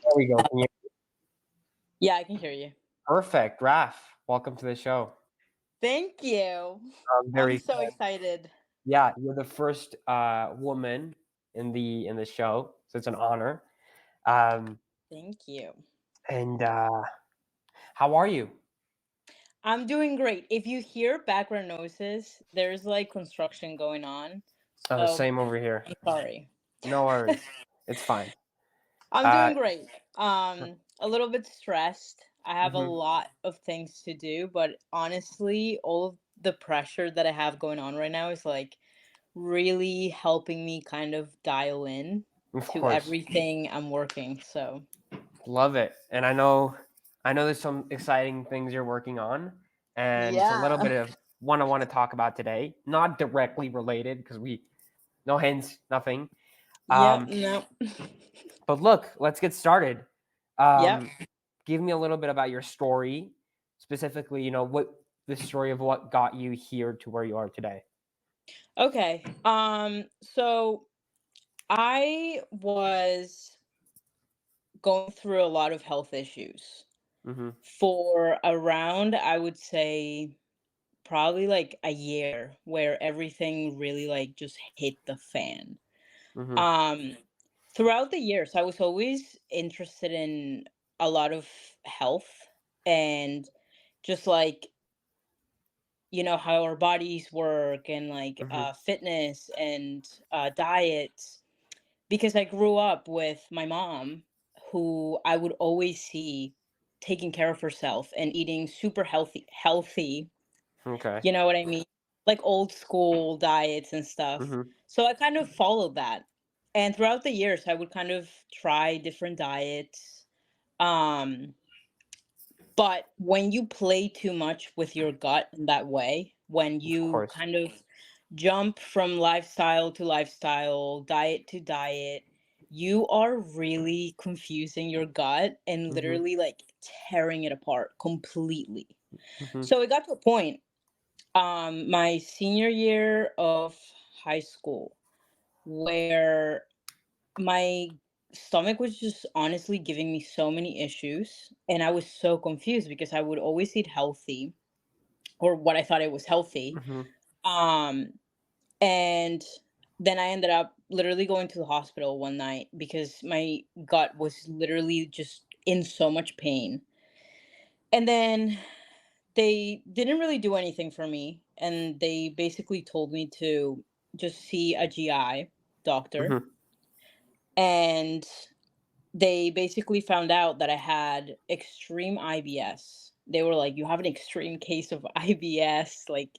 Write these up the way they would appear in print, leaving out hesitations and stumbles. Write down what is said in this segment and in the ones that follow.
There we go. Can you... Yeah, I can hear you. Perfect. Raf, welcome to the show. Thank you. I'm I'm very so excited. yeah, you're the first woman in the show, so it's an honor. Um, Thank you. and how are you? I'm doing great. If you hear background noises, there's like construction going on. So Same over here. I'm sorry. No worries. It's fine. I'm Uh, doing great. A little bit stressed. I have a mhm, lot of things to do, but honestly, all of the pressure that I have going on right now is like really helping me kind of dial in of to course. everything I'm working. So, Love it. And I know there's some exciting things you're working on, and it's a little yeah. bit of one I want to talk about today. Not directly related because we no hints, nothing. Yep, Um, no. but look, let's get started. Yep. Um, give me a little bit about your story, specifically, what the story of what got you here to where you are today. Okay. So I was going through a lot of health issues Mm-hmm. for around, I would say, probably like a year where everything really like just hit the fan. Mm-hmm. Um, Throughout the years, I was always interested in a lot of health and just like how our bodies work and like Mm-hmm. fitness and diets because I grew up with my mom who I would always see taking care of herself and eating super healthy, Okay. you know what I mean? Like old school diets and stuff. Mm-hmm. So I kind of followed that. And throughout the years I would kind of try different diets. Um but when you play too much with your gut in that way, when Of you course. kind of jump from lifestyle to lifestyle, diet to diet, you are really confusing your gut and Mm-hmm. literally like tearing it apart completely. Mm-hmm. So it got to a point, my senior year of high school, where my stomach was just honestly giving me so many issues and I was so confused because I would always eat healthy or what I thought it was healthy. Mm-hmm. Um and then I ended up literally going to the hospital one night because my gut was literally just in so much pain. And then they didn't really do anything for me and they basically told me to just see a GI doctor. Mm-hmm. And they basically found out that I had extreme IBS. They were like, "You have an extreme case of IBS." Like,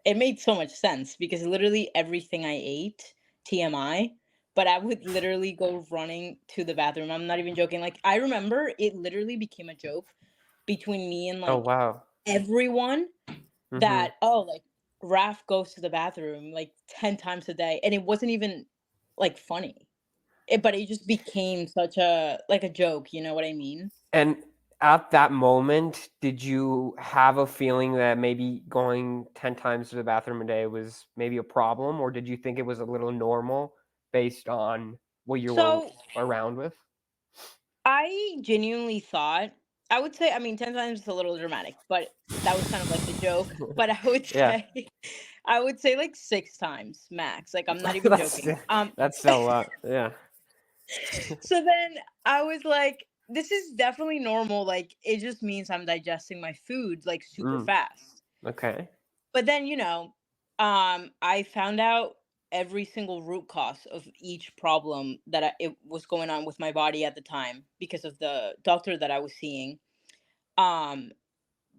it made so much sense because literally everything I ate, TMI, but I would literally go running to the bathroom. I'm not even joking. Like, I remember it literally became a joke between me and Oh like wow. everyone Mm-hmm. that, oh, like Raph goes to the bathroom like 10 times a day. And it wasn't even like funny. But it just became such a like a joke, you know what I mean? And at that moment, did you have a feeling that maybe going 10 times to the bathroom a day was maybe a problem, or did you think it was a little normal based on what you were So, around with? I genuinely thought I would say, I mean, 10 times is a little dramatic, but that was kind of like the joke, but I would Yeah. say I would say like 6 times max, like, I'm not even That's joking. that's still a lot. Yeah. So then I was like, "This is definitely normal, like, it just means I'm digesting my food, like, super Mm, fast." okay. But then, I found out every single root cause of each problem that it was going on with my body at the time because of the doctor that I was seeing. Um,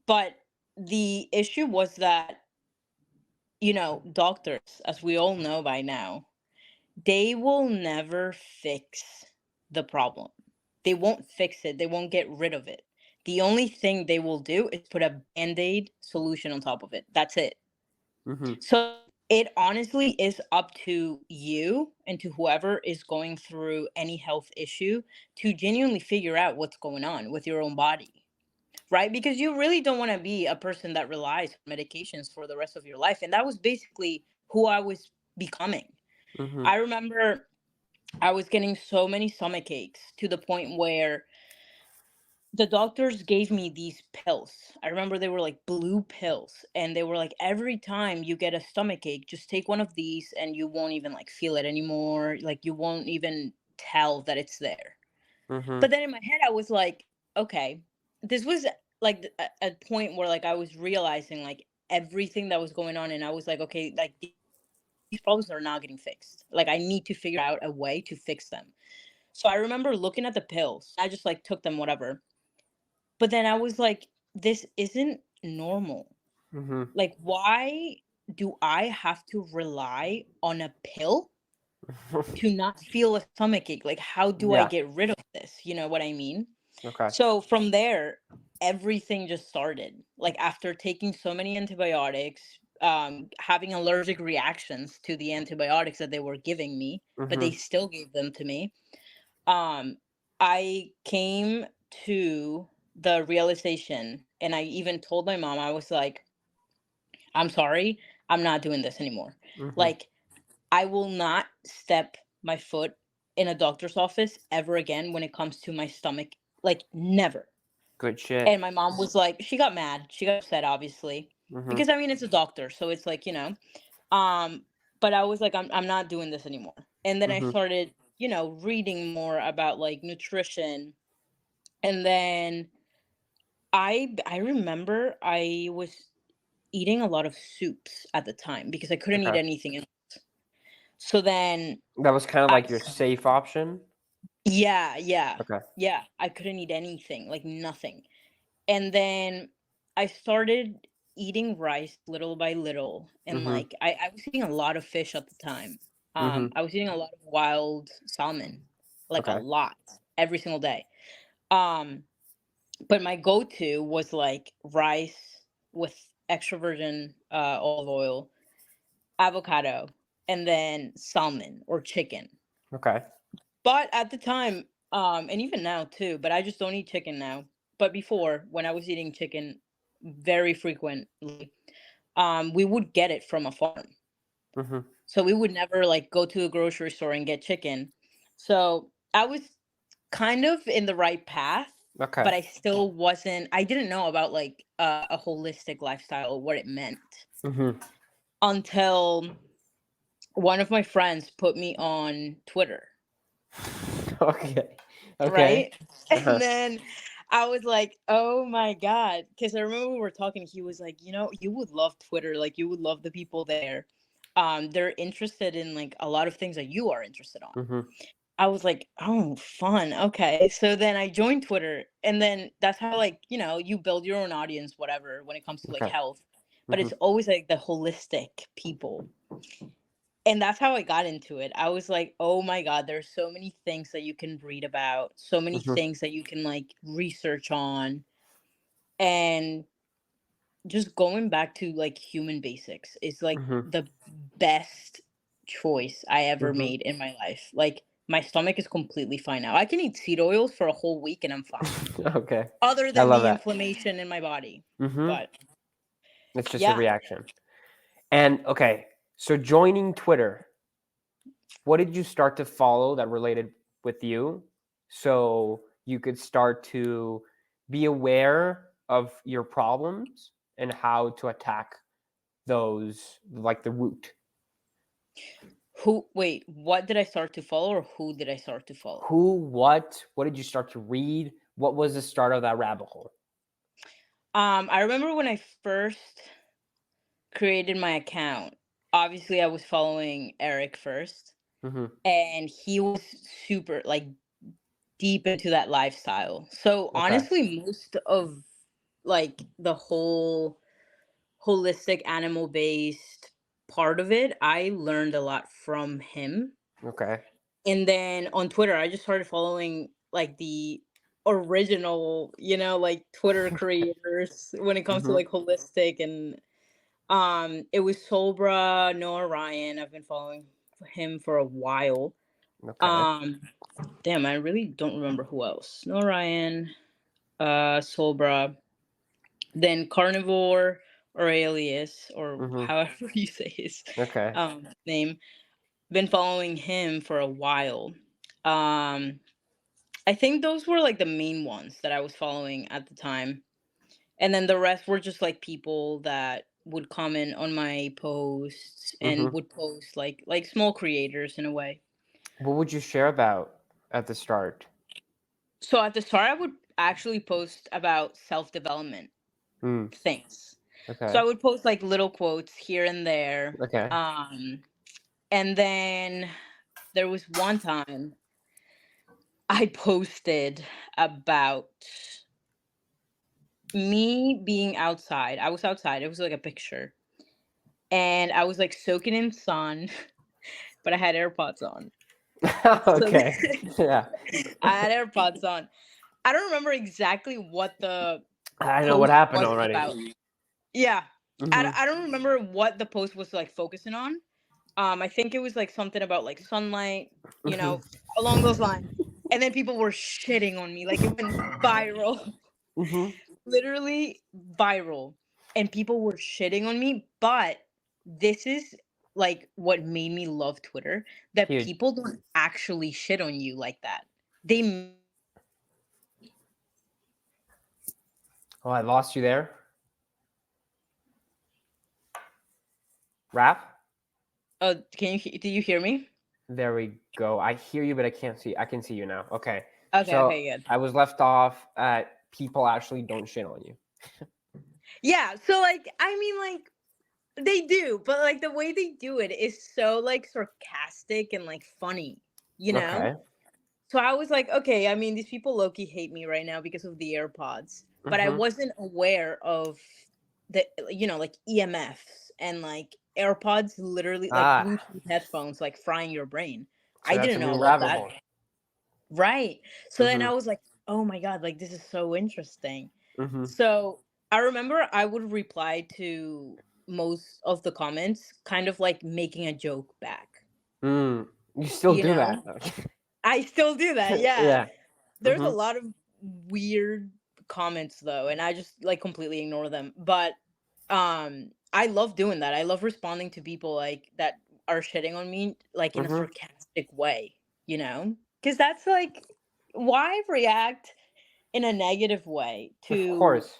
but the issue was that, doctors, as we all know by now, they will never fix the problem. They won't fix it. They won't get rid of it. The only thing they will do is put a band-aid solution on top of it. That's it. Hmm. So it honestly is up to you and to whoever is going through any health issue to genuinely figure out what's going on with your own body, right? Because you really don't want to be a person that relies on medications for the rest of your life. And that was basically who I was becoming. Hmm. I remember I was getting so many stomach aches to the point where the doctors gave me these pills. I remember they were like blue pills, and they were like, every time you get a stomach ache, just take one of these and you won't even like feel it anymore. Like, you won't even tell that it's there. Mhm. But then in my head, I was like, okay, this was like a point where like I was realizing like everything that was going on, and I was like, okay, like these problems are not getting fixed. Like, I need to figure out a way to fix them. So I remember looking at the pills. I just like took them, whatever. But then I was like, this isn't normal. Mhm. Like, why do I have to rely on a pill to not feel a stomach ache? Like, how do I Yeah. get rid of this? You know what I mean? Okay. So from there, everything just started. Like, after taking so many antibiotics, having allergic reactions to the antibiotics that they were giving me, but they Mhm. still gave them to me. Um, I came to the realization, and I even told my mom, I was like, I'm sorry, I'm not doing this anymore. Mhm. Like, I will not step my foot in a doctor's office ever again when it comes to my stomach. Like, never. Good shit. And my mom was like, she got mad. She got upset, obviously, Mhm. because I mean, it's a doctor, so it's like, um, but I was like, I'm not doing this anymore. And then I Mhm. started, reading more about like nutrition. And then I remember I was eating a lot of soups at the time because I couldn't eat Okay. anything else. So then That was kind of I like your safe option? yeah, yeah. Okay. Yeah, I couldn't eat anything, like nothing. And then I started eating rice little by little, and Mhm. like I was eating a lot of fish at the time. Mhm. I was eating a lot of wild salmon, like a Okay. lot, every single day. Um, but my go-to was like rice with extra virgin olive oil, avocado, and then salmon or chicken. Okay. But at the time, and even now too, but I just don't eat chicken now. But before, when I was eating chicken very frequently, we would get it from a farm. Mhm. So we would never like go to a grocery store and get chicken. So I was kind of in the right path, Okay. but I didn't know about like a holistic lifestyle, what it meant, Mhm. until one of my friends put me on Twitter. Okay. Okay. Right? Uh-huh. And then I was like, "Oh my god!" Because I remember we were talking. He was like, you would love Twitter. Like, you would love the people there. They're interested in like a lot of things that you are interested on." Mhm. I was like, "Oh, fun. Okay." So then I joined Twitter, and then that's how, like, you build your own audience, whatever, when it comes to like Okay. health. But it's Mhm. always like the holistic people. And that's how I got into it. I was like, "Oh my god, there's so many things that you can read about, so many Mhm. things that you can like research on." And just going back to like human basics is like Mhm. the best choice I ever Mhm. made in my life. Like, my stomach is completely fine now. I can eat seed oils for a whole week and I'm fine. Okay. Other I than love the that. inflammation in my body. Mhm. But It's just a yeah. reaction. And okay, so joining Twitter, what did you start to follow that related with you so you could start to be aware of your problems and how to attack those, like the root? What did I start to follow, or who did I start to follow? Who, what did you start to read? What was the start of that rabbit hole? I remember when I first created my account, obviously I was following Eric first, Mhm. and he was super like deep into that lifestyle. So Okay. honestly, most of like the whole holistic animal based part of it, I learned a lot from him. Okay. And then on Twitter, I just started following like the original, like Twitter creators when it comes to Mhm. like holistic. And it was Sobra, Noah Ryan. I've been following him for a while. Okay. Um Damn, I really don't remember who else. Noah Ryan, Sobra, then Carnivore Aurelius, or Mhm. however you say his Okay. name. Been following him for a while. Um, I think those were like the main ones that I was following at the time. And then the rest were just like people that would comment on my posts and Mhm. would post like small creators in a way. What would you share about at the start? So at the start I would actually post about self-development Mm, things. So okay. I would post like little quotes here and there. Okay. And then there was one time I posted about me being outside. I was outside. It was like a picture. And I was like soaking in sun, but I had AirPods on. So Okay. Yeah. I had AirPods on. I don't remember exactly what the I know what post happened was already. about. Yeah. Mhm. I don't remember what the post was like focusing on. I think it was like something about like sunlight, you Mhm. know, along those lines. And then people were shitting on me. Like it went viral. Mhm. Literally viral. And people were shitting on me, but this is like what made me love Twitter, that Huge. people don't actually shit on you like that. They Oh, I lost you there. Rap? do you hear me? There we go. I hear you, but I can't see. I can see you now. Okay. Okay, So okay, good. I was left off at people actually don't shit on you. Yeah, so like I mean like they do, but like the way they do it is so like sarcastic and like funny, you know? Okay. So I was like, okay, I mean, these people low-key hate me right now because of the AirPods, but I Mhm. wasn't aware of the, like EMFs and like AirPods literally like Ah, Bluetooth headphones like frying your brain. so I that's a didn't know new about rabbit that. hole. Right. So then I Mhm. was like, oh my God, like this is so interesting. Mhm. So I remember I would reply to most of the comments, kind of like making a joke back, Mm. You still you do that. know? I still do that, yeah. Yeah. There's a Mhm. lot of weird comments though, and I just like completely ignore them. But I love doing that. I love responding to people like that are shitting on me like in a Mhm. sarcastic way, you know? Cuz that's like why react in a negative way Of to course.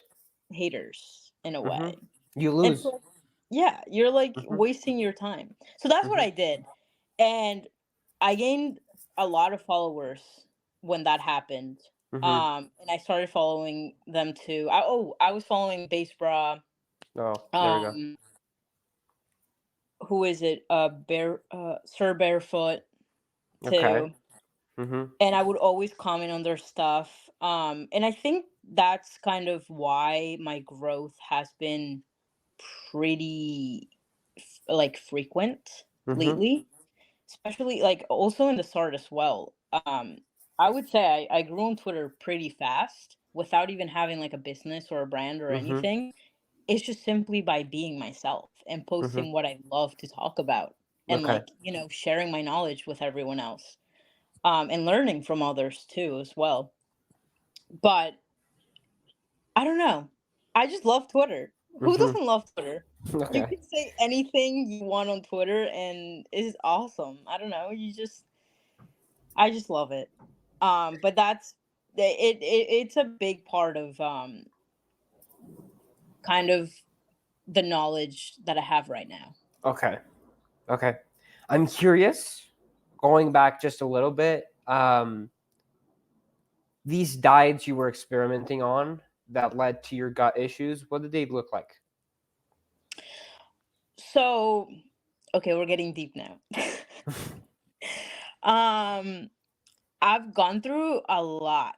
haters in a way. Mhm. You And lose. so yeah, you're like Mhm. wasting your time. So that's what Mhm. I did. And I gained a lot of followers when that happened. Mhm. And I started following them too. I was following Base Bra. Oh, there we go. Um, who is it? Sir Barefoot Okay. too. Mhm. And I would always comment on their stuff. And I think that's kind of why my growth has been pretty like frequent Mhm. lately, especially like also in the start as well. I would say I grew on Twitter pretty fast without even having like a business or a brand or Mhm. anything. It's just simply by being myself and Mhm. posting what I love to talk about and Okay. like, sharing my knowledge with everyone else. And learning from others too as well. But I don't know. I just love Twitter. Who Mhm. doesn't love Twitter? You Okay. can say anything you want on Twitter and it's awesome. I don't know. I just love it. But that's it's a big part of kind of the knowledge that I have right now. Okay. Okay. I'm curious, going back just a little bit, these diets you were experimenting on that led to your gut issues, what did they look like? So, okay, we're getting deep now. um I've gone through a lot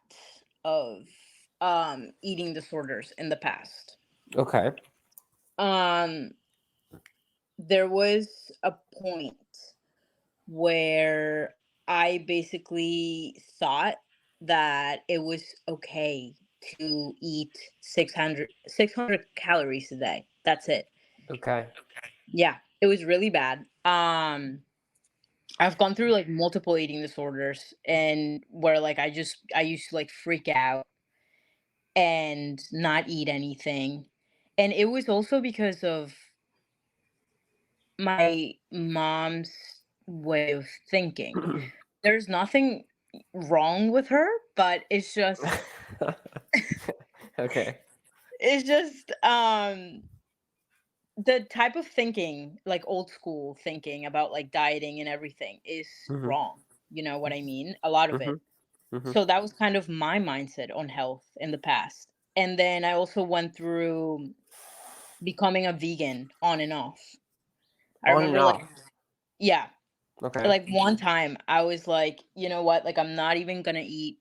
of eating disorders in the past. Okay. Um there was a point where I basically thought that it was okay to eat 600 calories a day. That's it. Okay. Yeah, it was really bad. I've gone through like multiple eating disorders and where like I used to like freak out and not eat anything. And it was also because of my mom's way of thinking. There's nothing. wrong with her, but Okay. it's just the type of thinking, like old school thinking about like dieting and everything is Mhm. wrong. You know what I mean? A lot of it. Mhm. Mhm. So that was kind of my mindset on health in the past. And then I also went through becoming a vegan on and off. I On and remember like, off. yeah, Okay. like one time I was like, you know what? Like I'm not even going to eat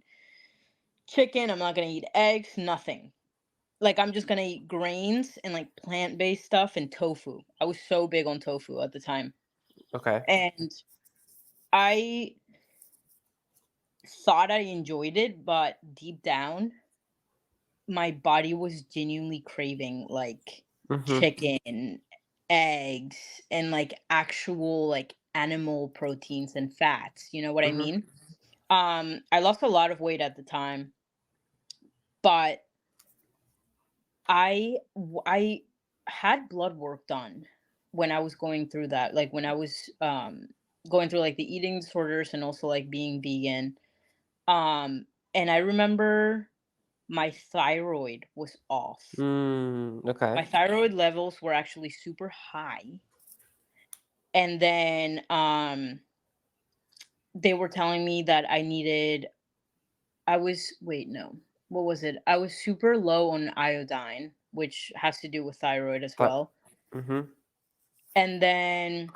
chicken, I'm not going to eat eggs, nothing. Like I'm just going to eat grains and like plant-based stuff and tofu. I was so big on tofu at the time. Okay. And I thought I enjoyed it, but deep down, my body was genuinely craving like Mhm. chicken, eggs, and like actual like animal proteins and fats. You know what I Mhm. mean? I lost a lot of weight at the time, but I had blood work done when I was going through that. Like when I was going through like the eating disorders and also like being vegan. And I remember my thyroid was off. Okay. My thyroid levels were actually super high. And then they were telling me that I was wait, no. What was it? I was super low on iodine, which has to do with thyroid as But well. mhm. And then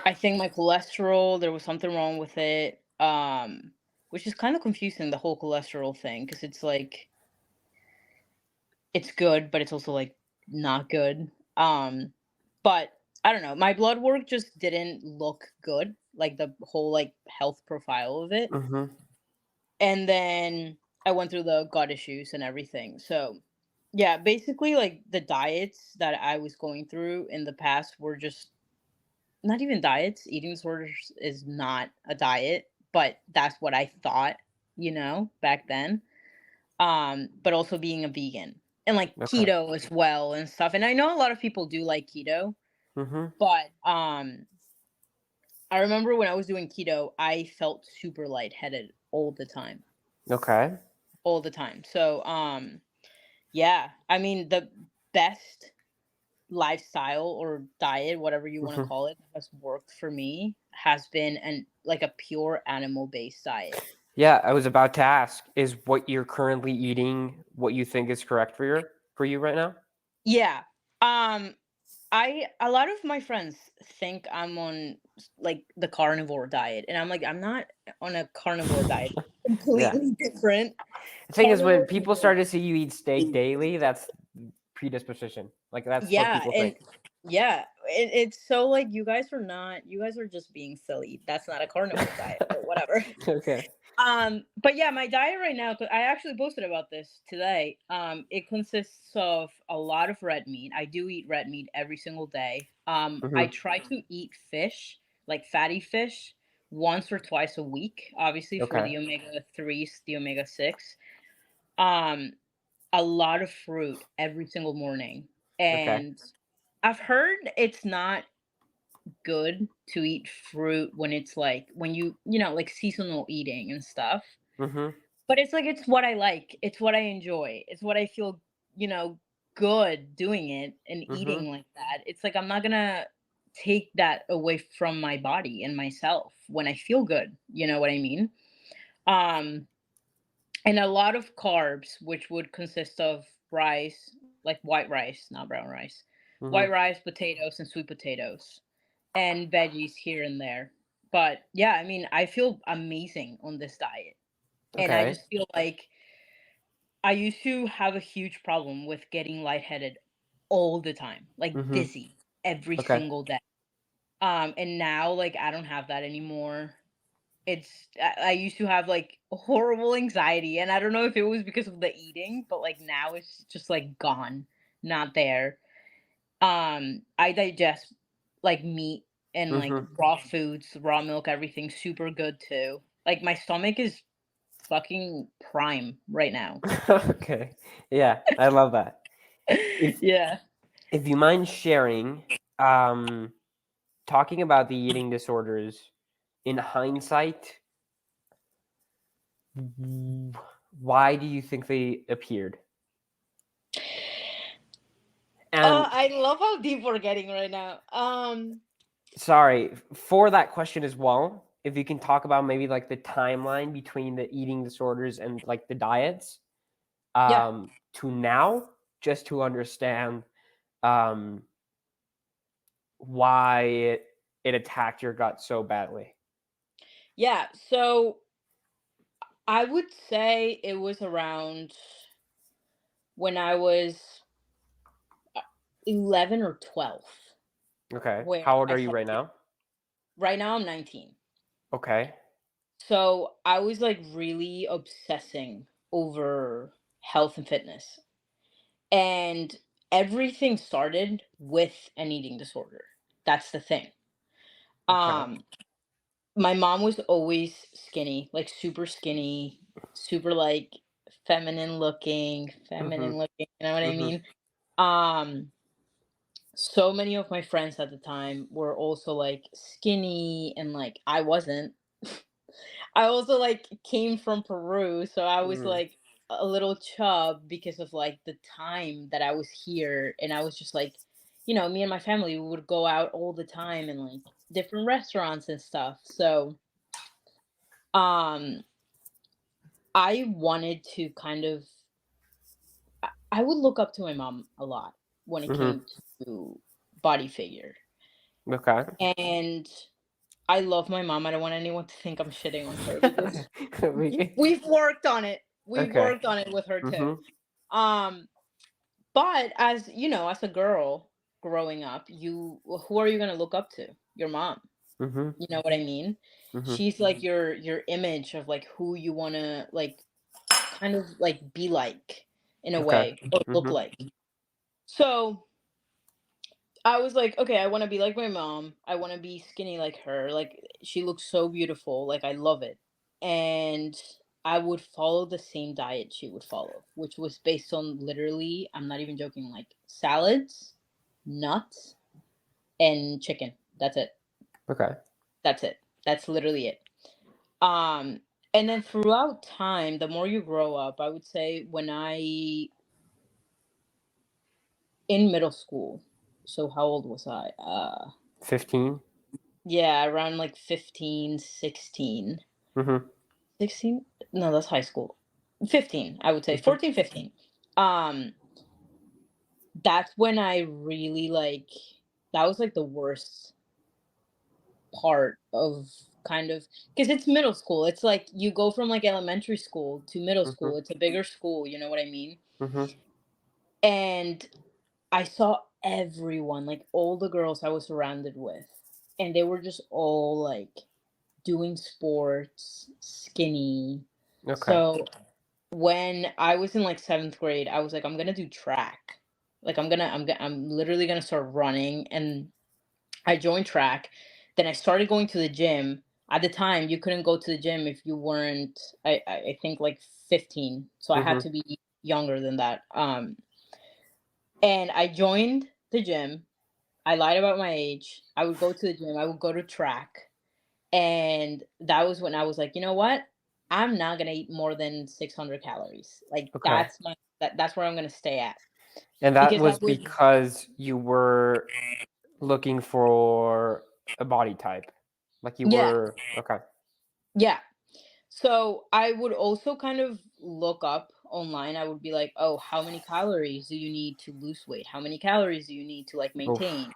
I think my cholesterol, there was something wrong with it. Which is kind of confusing, the whole cholesterol thing, because it's like it's good, but it's also like not good. But I don't know. My blood work just didn't look good, like the whole like health profile of it. Mhm. And then I went through the gut issues and everything. So yeah, basically like the diets that I was going through in the past were just not even diets. Eating disorders is not a diet, but that's what I thought, back then. But also being a vegan and like Okay. keto as well and stuff. And I know a lot of people do like keto, Mhm. but I remember when I was doing keto, I felt super lightheaded Okay. all the time. So yeah, I mean the best lifestyle or diet, whatever you want to Mhm. call it, that has worked for me has been an like a pure animal based diet. Yeah, I was about to ask, is what you're currently eating what you think is correct for you right now? Yeah. Um I a lot of my friends think I'm on like the carnivore diet, and I'm like, I'm not on a carnivore diet. Yeah. Completely different. The thing is when Carnivore is people like, start to see you eat steak daily, that's predisposition. Like that's what yeah, people and think. yeah, it's so like you guys are just being silly. That's not a carnivore diet, but whatever. Okay. But yeah, my diet right now, 'cause I actually posted about this today. It consists of a lot of red meat. I do eat red meat every single day. I Mhm. try to eat fish, like fatty fish, once or twice a week, obviously for Okay. the omega 3s, the omega 6. Um, a lot of fruit every single morning. Okay. And I've heard it's not good to eat fruit when it's like when like seasonal eating and stuff, Mhm. but it's like it's what I like, it's what I enjoy, it's what I feel, you know, good doing it and Mhm. eating like that. It's like I'm not gonna take that away from my body and myself when I feel good, you know what I mean? Um, and a lot of carbs, which would consist of rice, like white rice, not brown rice, white Mhm. rice, potatoes, and sweet potatoes, and veggies here and there. But yeah, I mean, I feel amazing on this diet. And I Okay. just feel like I used to have a huge problem with getting lightheaded all the time, like Mhm. dizzy every Okay. single day. And now like I don't have that anymore. I used to have like horrible anxiety, and I don't know if it was because of the eating, but like now it's just like gone, not there. I digest like meat and like Mhm. raw foods, raw milk, everything super good too. Like my stomach is fucking prime right now. Okay. Yeah, I love that. If Yeah. if you mind sharing, um, talking about the eating disorders, in hindsight, Why do you think they appeared? And I love how deep we're getting right now. sorry, for that question as well, if you can talk about maybe like the timeline between the eating disorders and like the diets, Yeah, to now, just to understand um, why it attacked your gut so badly. yeah. So I would say it was around when I was 11 or 12, Okay. where How old I are you started right to, now? right now I'm 19. Okay. So I was like really obsessing over health and fitness. And everything started with an eating disorder. That's the thing. Okay. Um, my mom was always skinny, like super skinny, super like Mhm. feminine looking, you know what I Mhm. mean? Um, so many of my friends at the time were also like skinny and like I wasn't. I also like came from Peru, so I was Mm. like a little chub because of like the time that I was here, and I was just like, me and my family we would go out all the time and like different restaurants and stuff. So, um, I wanted to kind of I would look up to my mom a lot when it Mhm. came to body figure, Okay. and I love my mom. I don't want anyone to think I'm shitting on her because We we've worked on it. We've okay. worked on it with her too. Mhm. Um, but as you know, as a girl growing up, who are you gonna look up to? Your mom. Mhm. You know what I mean? Mhm. She's like your image of like who you wanna like kind of like be like in a Okay. way or look Mhm. like. So I was like, okay, I want to be like my mom. I want to be skinny like her. Like she looks so beautiful. Like I love it. And I would follow the same diet she would follow, which was based on literally, I'm not even joking, like salads, nuts, and chicken. That's it. Okay. That's it. That's literally it. Um and then throughout time, the more you grow up, I would say when I in middle school. So how old was I? 15? Yeah, around like 15, 16. Mhm. 16? No, that's high school. 15, I would say. Mhm. 14, 15. Um, that's when I really like that was like the worst part of kind of because it's middle school. It's like you go from like elementary school to middle Mhm. school. It's a bigger school, you know what I mean? Mhm. And I saw everyone, like all the girls I was surrounded with, and they were just all like doing sports, skinny. Okay. So when I was in like seventh grade, I was like, I'm gonna do track. Like I'm literally gonna start running, and I joined track. Then I started going to the gym. At the time, you couldn't go to the gym if you weren't, I think like 15. So I had Mhm. to be younger than that. And I joined the gym. I lied about my age. I would go to the gym. I would go to track. And that was when I was like, "You know what? I'm not gonna eat more than 600 calories. Like Okay. that's where I'm gonna stay at." And that Because I was would because you were looking for a body type? Like you yeah, were okay. yeah. So I would also kind of look up online. I would be like, "Oh, how many calories do you need to lose weight? How many calories do you need to like Oof. maintain?"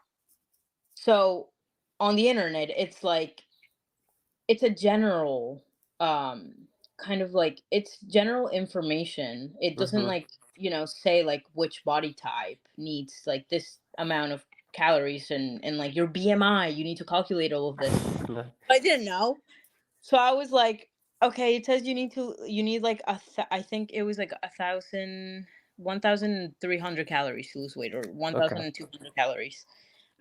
So on the internet, it's a general um kind of like it's general information. It doesn't Mhm. like say like which body type needs like this amount of calories and like your BMI, you need to calculate all of this. I didn't know, so I was like, okay, it says you need like I think it was like 1,300 calories to lose weight, or Okay. 1,200 calories.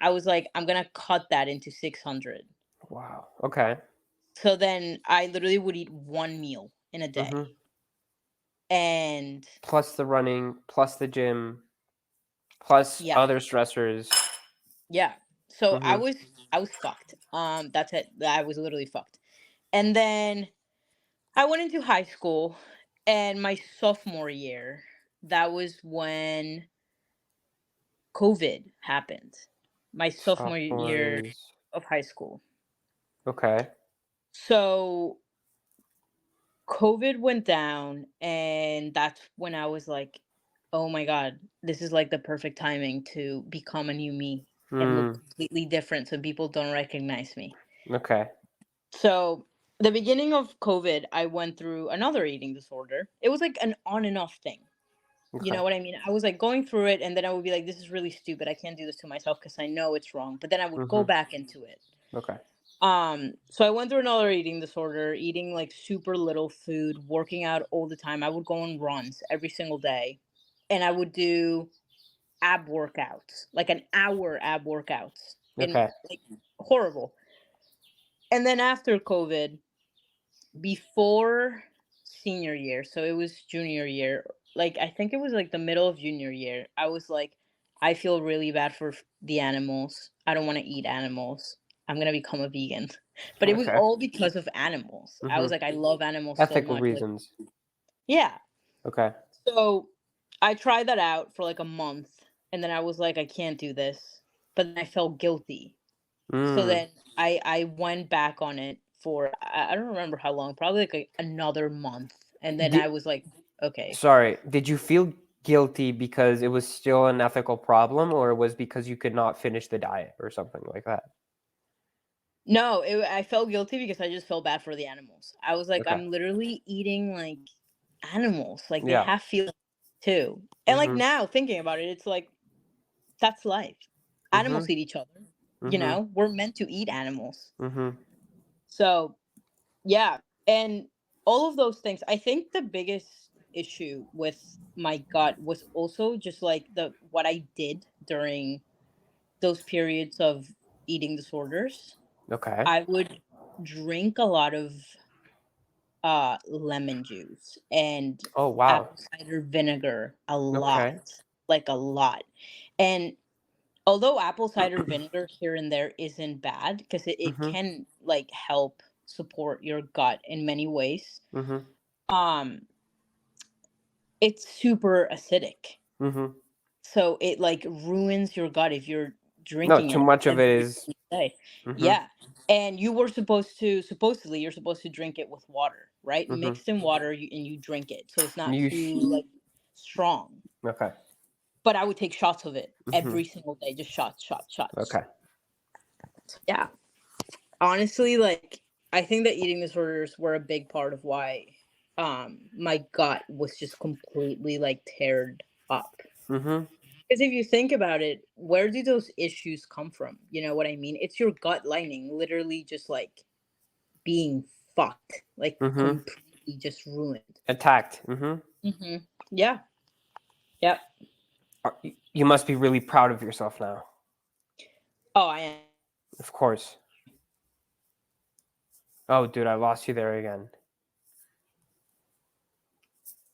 I was like, I'm gonna cut that into 600. Wow. Okay. So then I literally would eat one meal in a day. Mhm. And Plus the running, plus the gym, plus yeah, other stressors. yeah. So I Mhm. was I was fucked. That's it. I was literally fucked. And then I went into high school, and my sophomore year, that was when COVID happened. My sophomore Sophomore year is of high school. okay. So COVID went down, and that's when I was like, "Oh my god, this is like the perfect timing to become a new me and look Mm, completely different so people don't recognize me." okay. So, the beginning of COVID, I went through another eating disorder. It was like an on and off thing. You Okay. know what I mean? I was like going through it, and then I would be like, "This is really stupid. I can't do this to myself because I know it's wrong." But then I would go Mhm. back into it. Okay. So I went through another eating disorder, eating like super little food, working out all the time. I would go on runs every single day, and I would do ab workouts, like an hour ab workouts, and Okay. like horrible. And then after COVID, before senior year, so it was junior year, like I think it was like the middle of junior year, I was like, I feel really bad for the animals. I don't want to eat animals. I'm gonna become a vegan. But it was Okay. all because of animals. I was Mhm. like, I love animals so Ethical much. Like, reasons. yeah. Okay. So I tried that out for like a month, and then I was like, I can't do this. But then I felt guilty, so Mm. then I went back on it for I don't remember how long, probably like another month, and then I Di was like, okay. Sorry, did you feel guilty because it was still an ethical problem, or it was because you could not finish the diet or something like that? No, I felt guilty because I just felt bad for the animals. I was like, Okay. I'm literally eating like animals, like they Yeah. have feelings too. And like Mhm. now thinking about it, it's like that's life. Animals Mhm. eat each other. Mhm. We're meant to eat animals. Mhm. So yeah, and all of those things. I think the biggest issue with my gut was also just like the what I did during those periods of eating disorders. Okay. I would drink a lot of lemon juice and Oh, wow. apple cider vinegar a lot, Okay. like a lot. And although apple cider vinegar here and there isn't bad because it Mhm. can like help support your gut in many ways, Mhm. um it's super acidic. Mhm. So it like ruins your gut if you're No, drinking too it much of it every is single day. mhm. Yeah. And you were supposedly you're supposed to drink it with water, right? Mhm. Mixed in water, and you drink it. So it's not You too sh like strong. Okay. But I would take shots of it Mhm. every single day, just shots, shots, shots. Okay. Yeah. Honestly, like I think that eating disorders were a big part of why my gut was just completely like teared up. Mhm. Because if you think about it, where do those issues come from? You know what I mean? It's your gut lining literally just like being fucked, like Mhm. completely just ruined. Attacked. Mhm. Yeah. Yep. You must be really proud of yourself now. Oh, I am. Of course. Oh, dude, I lost you there again.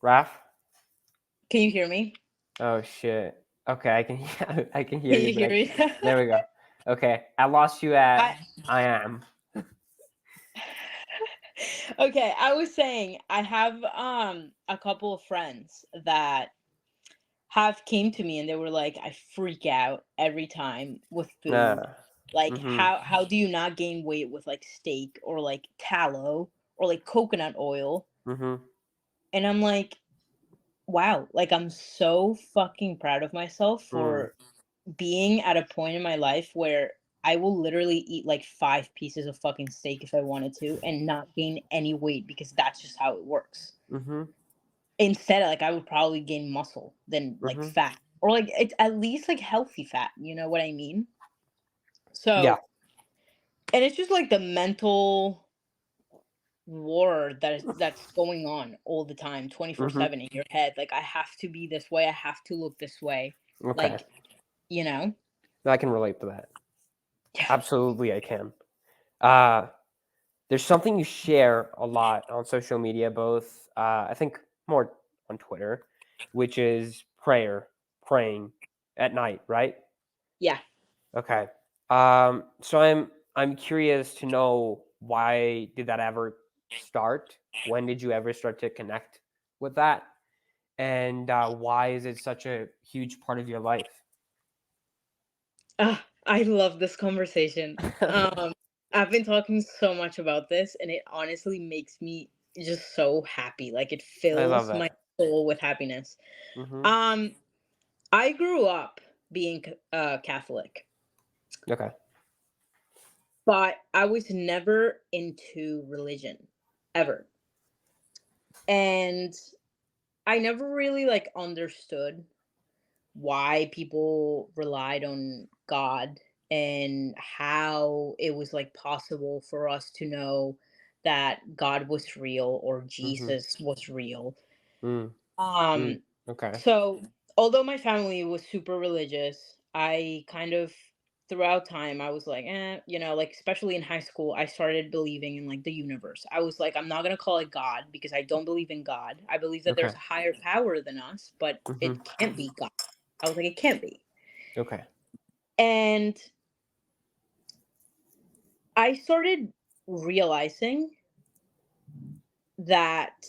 Raf? Can you hear me? Oh shit. Okay, I can I can hear Can you, you but hear I me? there we go. Okay, I lost you at I I am. okay, I was saying I have a couple of friends that have came to me and they were like, I freak out every time with food. Nah. Like Mhm. how do you not gain weight with like steak or like tallow or like coconut oil? Mhm. And I'm like, wow, like I'm so fucking proud of myself Mm. for being at a point in my life where I will literally eat like 5 pieces of fucking steak if I wanted to and not gain any weight because that's just how it works. Mhm. Instead, like I would probably gain muscle than like Mhm. fat or like it's at least like healthy fat. You know what I mean? Yeah. So, and it's just like the mental war that's going on all the time, Mhm. 24/7 in your head. Like I have to be this way, I have to look this way. Okay. Like, you know? I can relate to that. Yeah. Absolutely, I can. Uh, there's something you share a lot on social media, both I think more on Twitter, which is praying at night, right? Yeah. Okay. So I'm curious to know why did that ever start? When did you ever start to connect with that? And why is it such a huge part of your life? Ah, I love this conversation. Um, I've been talking so much about this, and it honestly makes me just so happy. Like it I love fills my that. soul with happiness. Hmm. Um, I grew up being Catholic, Okay. but I was never into religion ever. And I never really like understood why people relied on God and how it was like possible for us to know that God was real or Hmm. Jesus was real. Mm. Mm. Um Okay. so although my family was super religious, I kind of throughout time I was like, like especially in high school, I started believing in like the universe. I was like, I'm not gonna call it God because I don't believe in God. I believe that there's Okay. a higher power than us, but Hmm. it can't be God. I was like, it can't be. Okay. And I started realizing that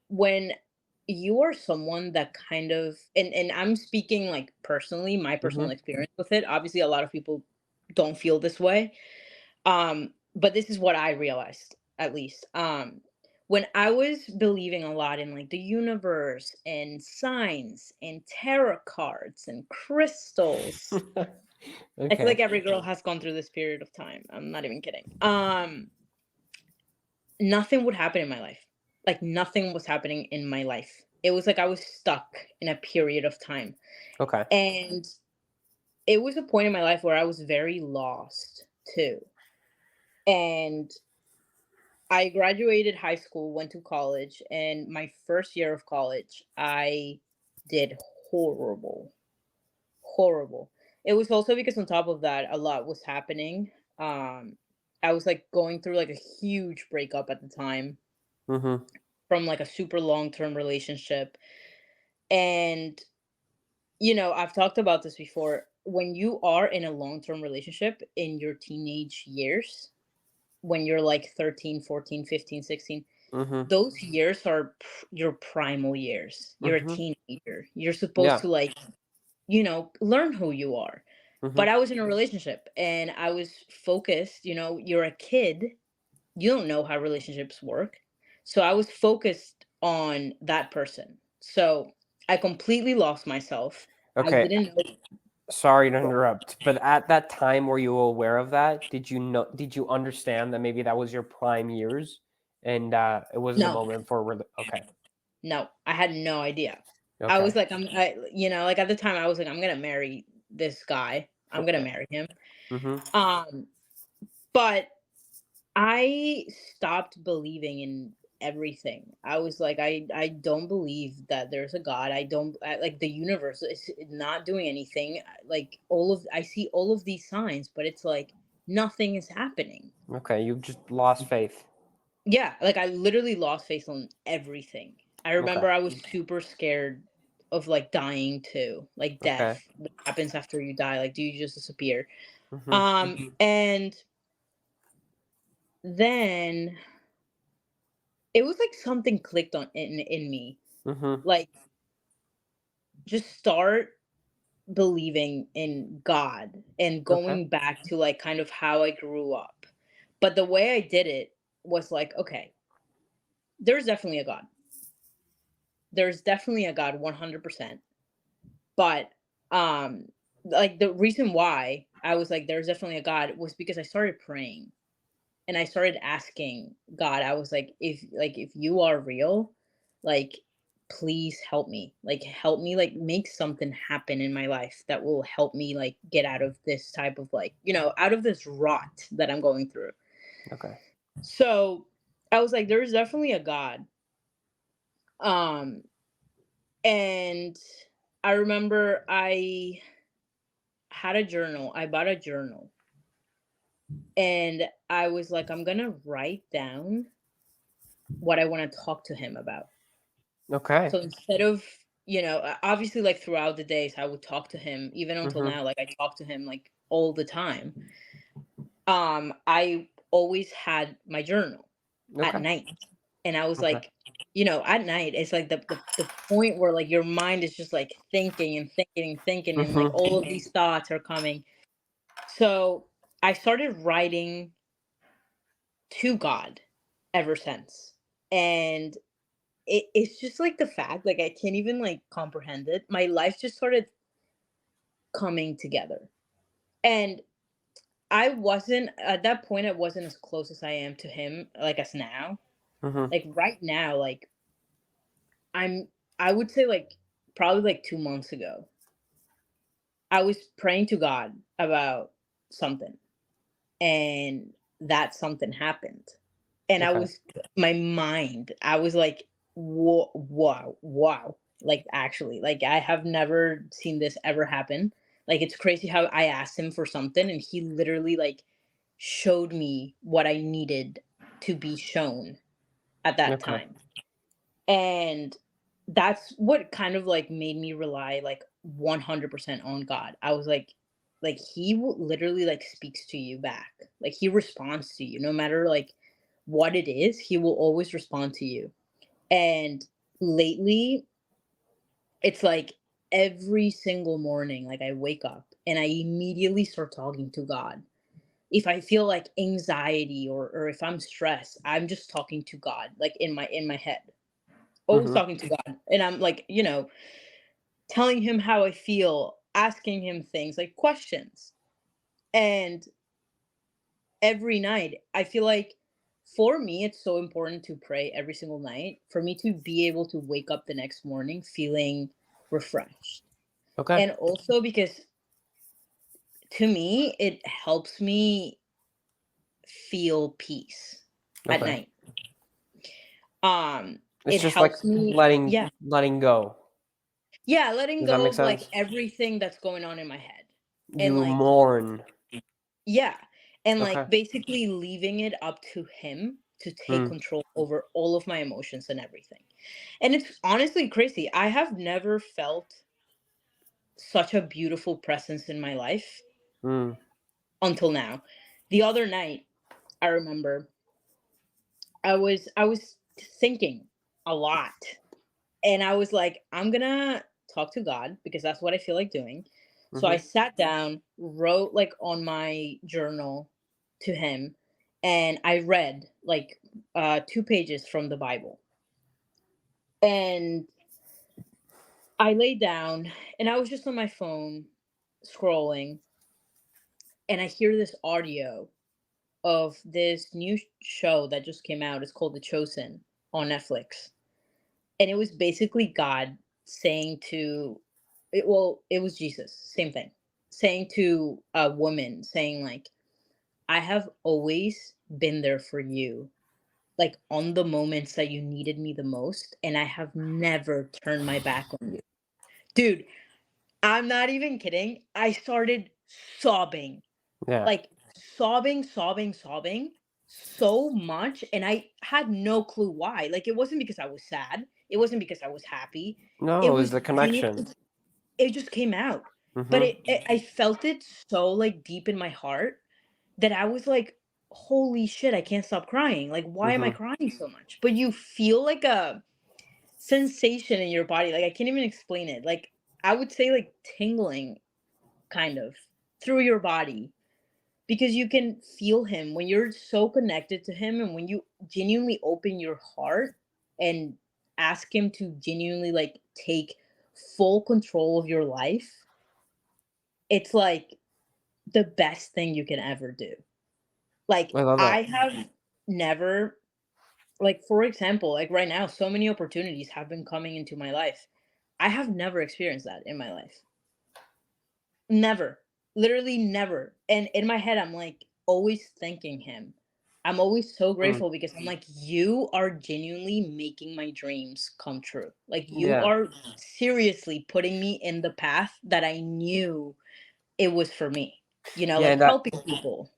when you are someone that kind of and I'm speaking like personally, my Hmm. personal experience with it. Obviously a lot of people don't feel this way. But this is what I realized at least. When I was believing a lot in like the universe and signs and tarot cards and crystals, I feel Okay. like every girl has gone through this period of time. I'm not even kidding. Nothing would happen in my life. Like nothing was happening in my life. It was like I was stuck in a period of time. Okay. And it was a point in my life where I was very lost too. And I graduated high school, went to college, and my first year of college, I did horrible. Horrible. It was also because on top of that, a lot was happening. Um, I was like going through like a huge breakup at the time Hmm. from like a super long-term relationship. And I've talked about this before. When you are in a long-term relationship in your teenage years, when you're like 13, 14, 15, 16, Hmm. those years are your primal years. You're a Hmm. teenager. You're supposed Yeah. to like, learn who you are. Hmm. But I was in a relationship and I was focused, you're a kid, you don't know how relationships work. So I was focused on that person. So I completely lost myself. I Okay. didn't know. Sorry to interrupt, but at that time, were you aware of that? Did you understand that maybe that was your prime years, and it was the No, moment for okay, no, I had no idea. I was okay, like, like at the time I was like, I'm going to marry this guy. I'm going to okay. marry him. Mhm. Um, but I stopped believing in everything. I was like, I don't believe that there's a God. Like the universe is not doing anything. Like I see all of these signs, but it's like nothing is happening. Okay, you just lost faith. Yeah, like I literally lost faith on everything. I Okay, remember I was super scared of like dying too, like okay. death. What happens after you die? Like, do you just disappear? Mhm. And then it was like something clicked on in me. Mhm. Like just start believing in God and Okay. going back to like kind of how I grew up. But the way I did it was like, okay, there's definitely a God. There's definitely a God 100%. But like the reason why I was like there's definitely a God was because I started praying and I started asking God. I was like if you are real, like please help me. Like help me like make something happen in my life that will help me like get out of this type of like, out of this rot that I'm going through. Okay. So, I was like there's definitely a God. Um and I remember I had a journal. I bought a journal and I was like I'm going to write down what I want to talk to him about. Okay. So instead of, obviously like throughout the days I would talk to him even until Mhm. now like I talk to him like all the time. I always had my journal. at Okay. night. And I was Okay. like, at night, it's like the point where like your mind is just like thinking and thinking and thinking, and like Mhm. all of these thoughts are coming. So I started writing to God ever since. And it's just like the fact, like I can't even like comprehend it. My life just started coming together. And I wasn't at that point, I wasn't as close as I am to him, like as now. Mhm. Like right now, like I'm I would say like probably like 2 months ago, I was praying to God about something, and that something happened. And I Okay. was my mind, I was like, wow, wow. Like actually, like I have never seen this ever happen. Like it's crazy how I asked him for something and he literally like showed me what I needed to be shown at that Okay. time. And that's what kind of like made me rely like 100% on God. I was like he will literally like speaks to you back. Like he responds to you no matter like what it is, he will always respond to you. And lately, it's like every single morning like I wake up and I immediately start talking to God. If I feel like anxiety or if I'm stressed, I'm just talking to God like in my head, always Mhm. talking to God. And I'm like, telling him how I feel, asking him things like questions. And every night, I feel like for me, it's so important to pray every single night for me to be able to wake up the next morning feeling refreshed. Okay. And also because to me, it helps me feel peace at Okay. night. It's It just like helps me, yeah. letting go. Yeah, letting Does that go make of like sense? everything that's going on in my head. And You like mourn. yeah, and Okay. like basically leaving it up to him to take Mm. control over all of my emotions and everything. And it's honestly crazy. I have never felt such a beautiful presence in my life Mm. until now. The other night, I remember I was thinking a lot. And I was like, I'm gonna talk to God because that's what I feel like doing. So I Mhm. sat down, wrote like on my journal to him, and I read like 2 pages from the Bible. And I lay down and I was just on my phone scrolling, and I hear this audio of this new show that just came out. It's called The Chosen on Netflix. And it was basically God saying to it was Jesus, same thing. Saying to a woman, saying like, I have always been there for you, like on the moments that you needed me the most, and I have never turned my back on you. Dude, I'm not even kidding. I started sobbing, Yeah. like sobbing, sobbing, sobbing so much. And I had no clue why. Like, it wasn't because I was sad, it wasn't because I was happy. No, It it was was the connection. it just came out. But Mhm. I felt it so like deep in my heart that I was like, holy shit, I can't stop crying. Like, why am I Mhm. crying so much? But you feel like a sensation in your body. Like, I can't even explain it. Like, I would say like tingling kind of through your body because you can feel him when you're so connected to him, and when you genuinely open your heart and ask him to genuinely like take full control of your life. It's like the best thing you can ever do. Like I love I that. have never, like for example, like right now so many opportunities have been coming into my life. I have never experienced that in my life. Never. Literally never. And in my head, I'm like always thanking him. I'm always so Mm. grateful because I'm like, you are genuinely making my dreams come true. Like, you Yeah. are seriously putting me in the path that I knew it was for me, Yeah, like and that helping people.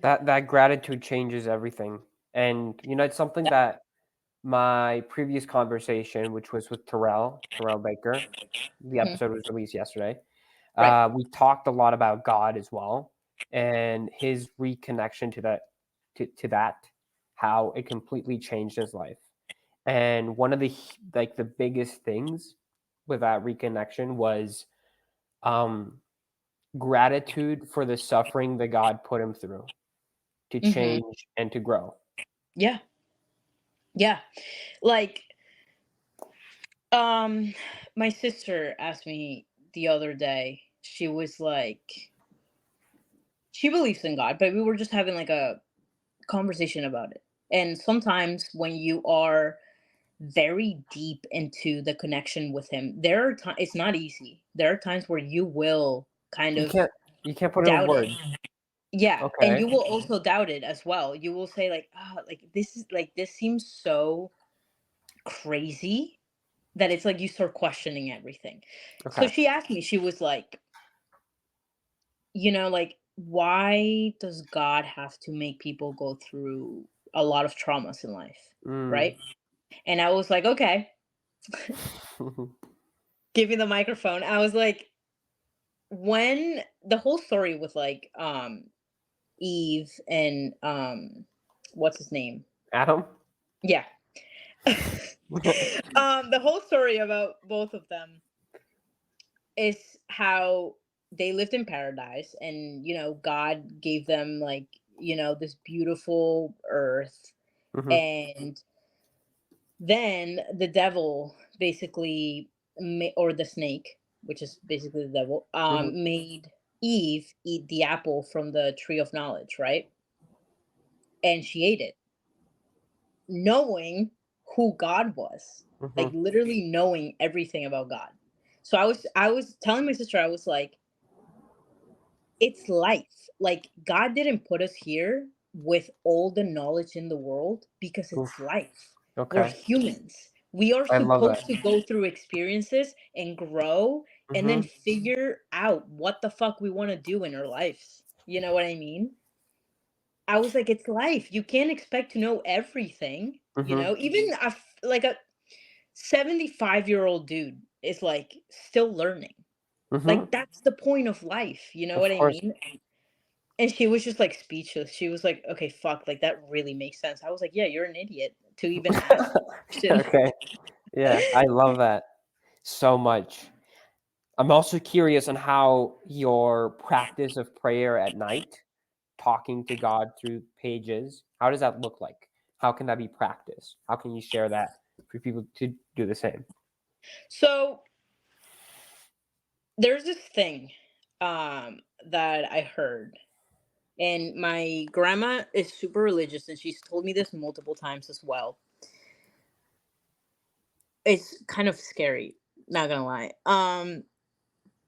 that gratitude changes everything. And it's something Yeah. that my previous conversation, which was with Terrell Baker, the Mhm. episode was released yesterday. Right. We talked a lot about God as well and his reconnection to that, how it completely changed his life. And one of the biggest things with that reconnection was um gratitude for the suffering that God put him through to Mhm. change and to grow. Yeah. Yeah. Like, um, my sister asked me the other day, she was like, she believes in God, but we were just having like a conversation about it. And sometimes when you are very deep into the connection with him, there are times it's not easy. There are times where you will kind You of can't you can't put it in doubt it. words. Yeah, and Okay. you will also doubt it as well. You will say like, "Ah, like this is like this seems so crazy that it's like you start questioning everything." So Okay. she asked me, she was like, like, why does God have to make people go through a lot of traumas in life? Mm. Right? And I was like, okay, give me the microphone. I was like, when the whole story with like Eve and what's his name? Adam? Yeah. The whole story about both of them is how they lived in paradise, and God gave them like this beautiful earth, Mhm. and then the devil basically or the snake, which is basically the devil, Mhm. made Eve eat the apple from the tree of knowledge, right? And she ate it knowing who God was, like Mhm. literally knowing everything about God. So I was telling my sister, I was like, it's life. Like God didn't put us here with all the knowledge in the world because it's Oof. life. We're Okay. humans. We are I love that. supposed to go through experiences and grow and then Mhm. figure out what the fuck we want to do in our lives. You know what I mean? I was like, it's life. You can't expect to know everything, Mhm. Even like a 75-year-old dude is like still learning. Mhm. Like that's the point of life, you know Of what I course. mean? And she was just like speechless. She was like, okay, fuck, like that really makes sense. I was like, yeah, you're an idiot to even ask the question. Okay. Yeah, I love that so much. I'm also curious on how your practice of prayer at night, talking to God through pages, how does that look like? How can that be practiced? How can you share that for people to do the same? So there's this thing that I heard. And my grandma is super religious and she's told me this multiple times as well. It's kind of scary, not gonna lie.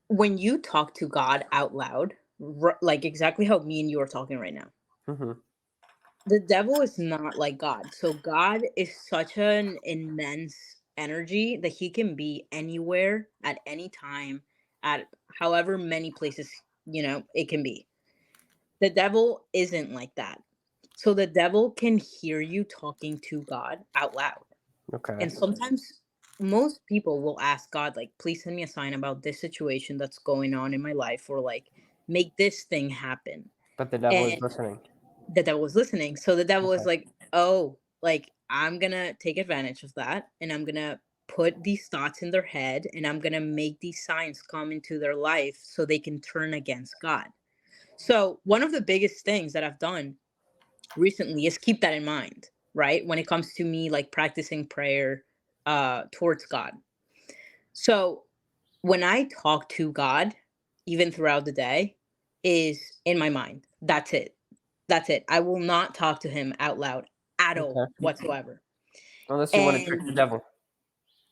When you talk to God out loud, like exactly how me and you are talking right now, Mhm. the devil is not like God. So God is such an immense energy that he can be anywhere at any time, at however many places, it can be. The devil isn't like that. So the devil can hear you talking to God out loud. Okay. And sometimes most people will ask God, like, please send me a sign about this situation that's going on in my life, or like, make this thing happen. But the devil is And listening. the devil was listening. So the devil Okay. is like, oh, like, I'm going to take advantage of that. And I'm going to put these thoughts in their head. And I'm going to make these signs come into their life so they can turn against God. So one of the biggest things that I've done recently is keep that in mind, right? When it comes to me like practicing prayer towards God. So when I talk to God, even throughout the day, is in my mind. That's it. That's it. I will not talk to him out loud at all Okay. whatsoever. Unless you wanna trick And the devil.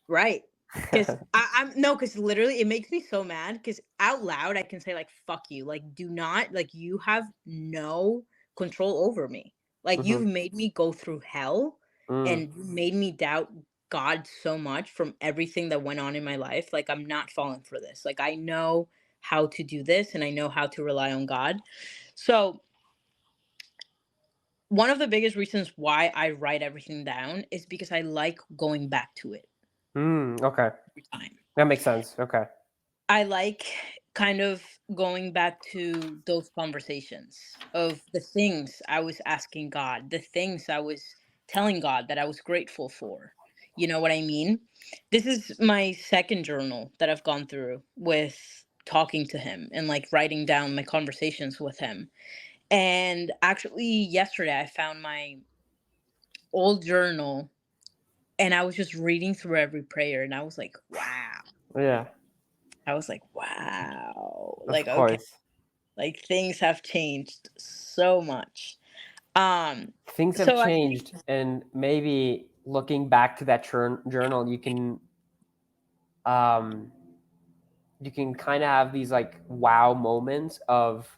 right. Because I'm no, because literally it makes me so mad. Because out loud I can say like "fuck you," like do not like you have no control over me. Like you've Mhm. made me go through hell, Mm. and you made me doubt God so much from everything that went on in my life. Like I'm not falling for this. Like I know how to do this, and I know how to rely on God. So one of the biggest reasons why I write everything down is because I like going back to it Okay. every time. That makes sense. Okay. I like kind of going back to those conversations of the things I was asking God, the things I was telling God that I was grateful for. You know what I mean? This is my second journal that I've gone through with talking to him and like writing down my conversations with him. And actually, yesterday I found my old journal and I was just reading through every prayer and I was like, wow. Yeah, I was like, wow. of Like, okay, course. like things have changed so much. Um, Things have so I think, changed, and maybe looking back to that journal, um, you can kind of have these like wow moments of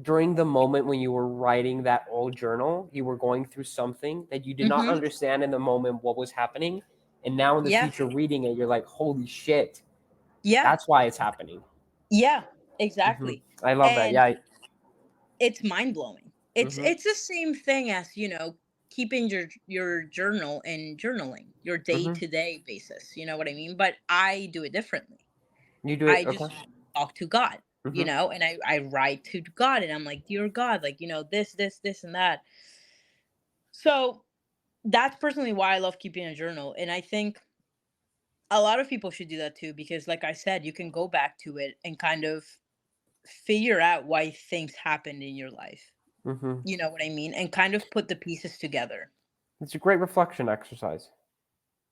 during the moment when you were writing that old journal, you were going through something that you did not mm-hmm, understand in the moment what was happening. And now in the yeah, future, reading it, you're like, holy shit, yeah, that's why it's happening. yeah, exactly. I love that. And Yeah. it's mind blowing. It's Hmm. it's the same thing as, keeping your journal and journaling your day Hmm. to day basis. You know what I mean? But I do it differently. You do it. I Okay. just talk to God, Hmm. and I write to God and I'm like, dear God, like, this and that. So that's personally why I love keeping a journal. And I think a lot of people should do that too, because like I said, you can go back to it and kind of figure out why things happened in your life. Hmm. You know what I mean? And kind of put the pieces together. It's a great reflection exercise.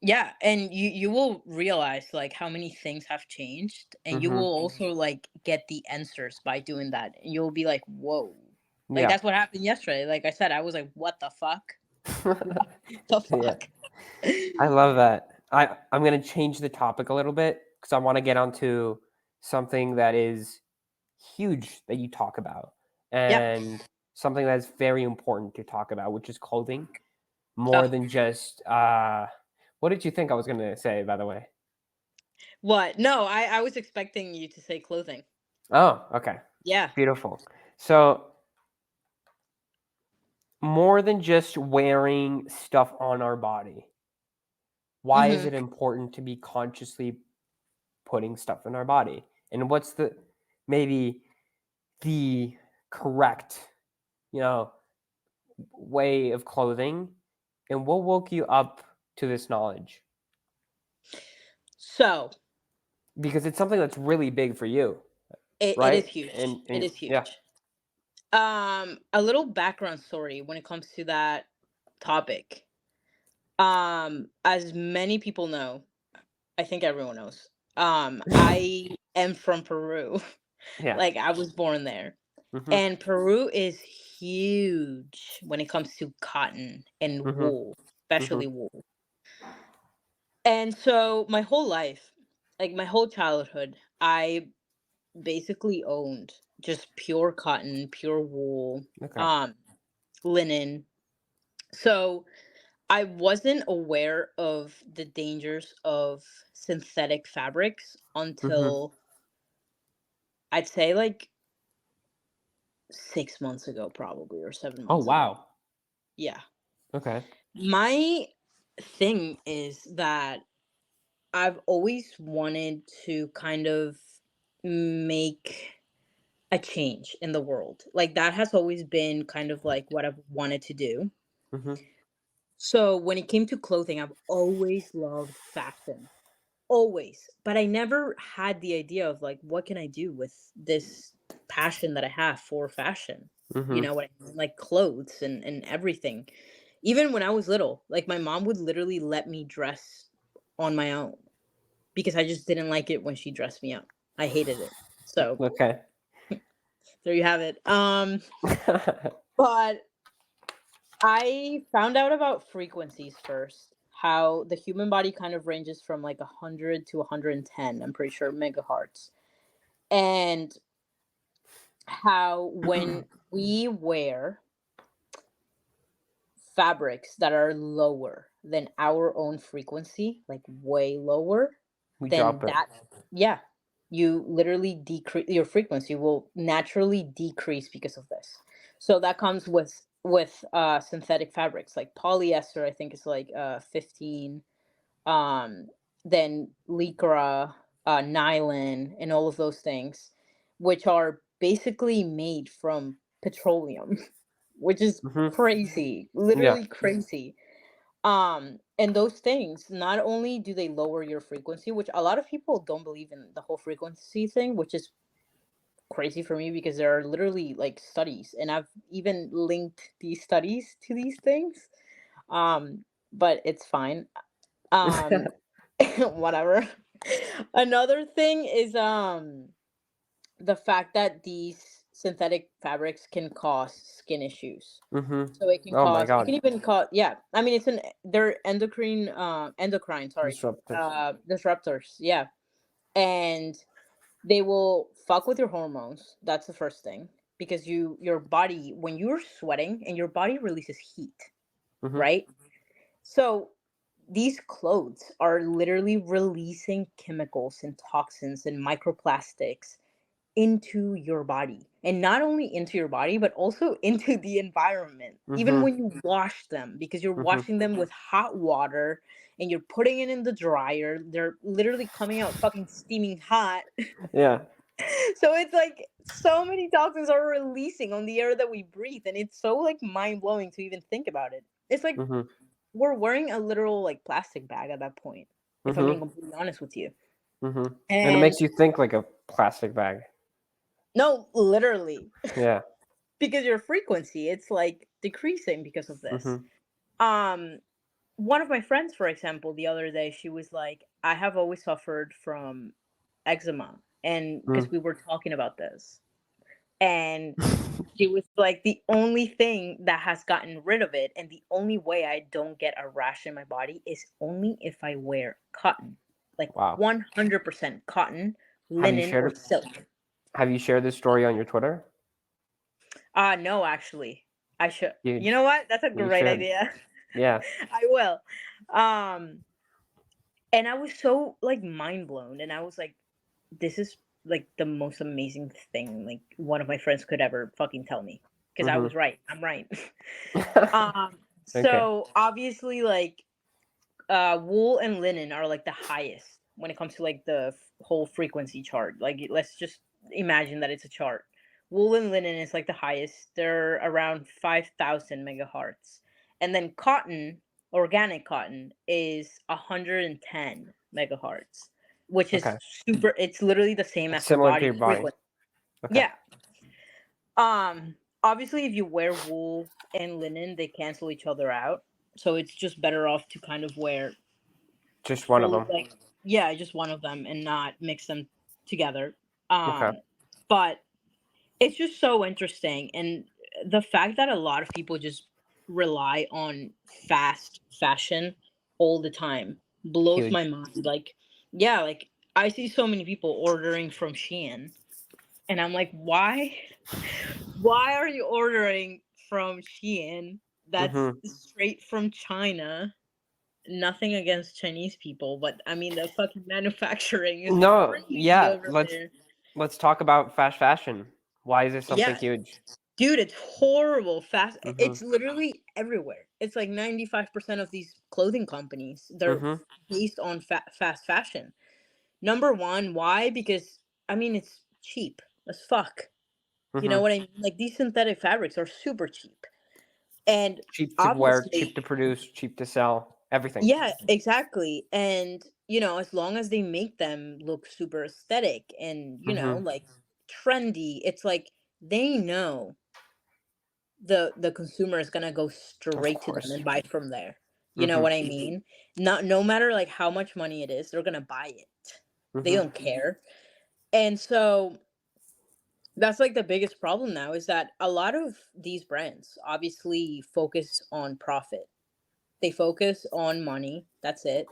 Yeah, and you will realize like how many things have changed, and you Hmm. will also like get the answers by doing that. And you'll be like, "Whoa." Like Yeah. that's what happened yesterday. Like I said, I was like, "What the fuck? What the Yeah. fuck?" I love that. I'm gonna change the topic a little bit because I want to get onto something that is huge that you talk about Yep. and something that's very important to talk about, which is clothing more Oh, than just what did you think I was gonna say, by the way? what? No, I was expecting you to say clothing. Oh, okay. Yeah. Beautiful. So more than just wearing stuff on our body, why is Mhm. it important to be consciously putting stuff in our body? And what's the maybe the correct, you know, way of clothing? And what woke you up to this knowledge? So, Because it's something that's really big for you, it is right? huge. It And is yeah. huge. A little background story when it comes to that topic. As many people know, I think everyone knows. I am from Peru. Yeah. Like I was born there. Mhm. And Peru is huge when it comes to cotton and Mhm. wool, especially Mhm. wool. And so my whole life, like my whole childhood, I basically owned just pure cotton, pure wool, Okay. um, linen. So I wasn't aware of the dangers of synthetic fabrics Mhm. until I'd say like 6 months ago, probably, or seven Oh months ago. wow. Yeah. Okay. My thing is that I've always wanted to kind of make a change in the world. Like that has always been kind of like what I've wanted to do. Mhm. So when it came to clothing, I've always loved fashion. Always. But I never had the idea of like what can I do with this passion that I have for fashion? You Mhm. know what I mean? Like clothes and everything. Even when I was little, like my mom would literally let me dress on my own because I just didn't like it when she dressed me up. I hated it. So Okay. there you have it. But I found out about frequencies first. How the human body kind of ranges from like 100 to 110, I'm pretty sure, megahertz. And how when we wear fabrics that are lower than our own frequency, like way lower, We then drop it. that, yeah, you literally decrease your frequency will naturally decrease because of this. So that comes with synthetic fabrics like polyester. I think is like 15, um then lycra. nylon, and all of those things, which are basically made from petroleum, which is Mhm. crazy, Yeah. literally crazy. And those things, not only do they lower your frequency, which a lot of people don't believe in the whole frequency thing, which is crazy for me because there are literally like studies, and I've even linked these studies to these things. Um, but it's fine. Um, whatever. Another thing is the fact that these synthetic fabrics can cause skin issues. Mhm. So it can Oh my cause, it god. can even cause, yeah. I mean, they're endocrine, sorry, Disruptive. disruptors, yeah. And they will fuck with your hormones. That's the first thing, because your body, when you're sweating and your body releases heat, Mhm. right? So these clothes are literally releasing chemicals and toxins and microplastics into your body, and not only into your body but also into the environment, even Mhm. when you wash them, because you're Mhm. washing them with hot water and you're putting it in the dryer. They're literally coming out fucking steaming hot. Yeah. So it's like so many toxins are releasing on the air that we breathe, and it's so like mind-blowing to even think about it. It's like Mhm. we're wearing a literal like plastic bag at that point, if I'm being Mhm. completely honest with you. Mhm. And it And makes you think like a plastic bag. no, literally, Yeah. because your frequency, it's like decreasing because of this. Mhm. Um, one of my friends, for example, the other day, she was like, I have always suffered from eczema. And because Mm. we were talking about this, and she was like, the only thing that has gotten rid of it, and the only way I don't get a rash in my body, is only if I wear cotton, like Wow. 100% cotton, Have you linen, shared or it silk. have you shared this story on your Twitter? No, actually, I should. You Huge. know what? That's a You great should. idea. Yeah. I will. Um, and I was so like mind blown, and I was like, this is like the most amazing thing like one of my friends could ever fucking tell me, because I was Mhm. right. I'm right. Okay. So obviously, like, wool and linen are like the highest when it comes to like the whole frequency chart. Like, let's just imagine that it's a chart. Wool and linen is like the highest. They're around 5,000 megahertz. And then cotton, organic cotton, is 110 megahertz, which is Okay. super, it's literally the same It's as your similar to body's your body. frequency. Okay. Yeah. Obviously, if you wear wool and linen, they cancel each other out. So it's just better off to kind of wear Just one of fully, them. like, yeah, just one of them and not mix them together. Okay. But it's just so interesting, and the fact that a lot of people just rely on fast fashion all the time blows my Huge. mind. Like, yeah, like I see so many people ordering from Shein, and I'm like, why are you ordering from Shein? That's Mhm. straight from China. Nothing against Chinese people, but I mean the fucking manufacturing is No, crazy yeah, over let's there. let's talk about fast fashion. Why is it something Yeah, huge? dude, it's horrible. Fast, Mhm. it's literally everywhere. It's like 95% of these clothing companies, they're Mhm. based on fast fashion. Number one, why? Because I mean it's cheap as fuck. You know Mhm. what I mean? Like, these synthetic fabrics are super cheap. And Cheap to wear, cheap obviously, to produce, cheap to sell, everything. yeah, exactly. And as long as they make them look super aesthetic and, Mhm. like trendy, it's like they know the consumer is gonna go Of straight to them course. and buy from there. You know Mhm. what I mean? Not, no matter like how much money it is, they're gonna buy it. They Mhm. don't care. And so that's like the biggest problem now, is that a lot of these brands obviously focus on profit. They focus on money. That's it.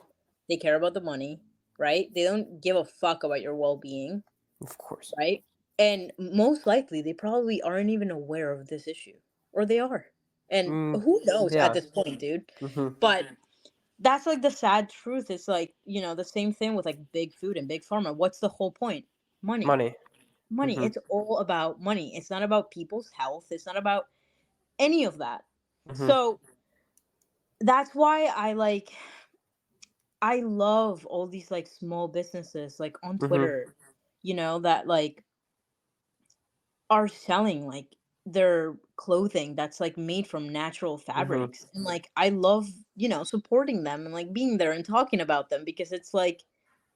They care about the money, right? They don't give a fuck about your well-being, Of course. right? And most likely they probably aren't even aware of this issue, or they are. And Mm, who knows at yeah. this point, dude? Mhm. But that's like the sad truth. It's like, the same thing with like big food and big pharma. What's the whole point? Money. Money. Money. Mhm. It's all about money. It's not about people's health. It's not about any of that. Mhm. So that's why I like I love all these like small businesses like on Mhm. Twitter, that like are selling like their clothing that's like made from natural Mhm. fabrics. And like I love, supporting them and like being there and talking about them because it's like,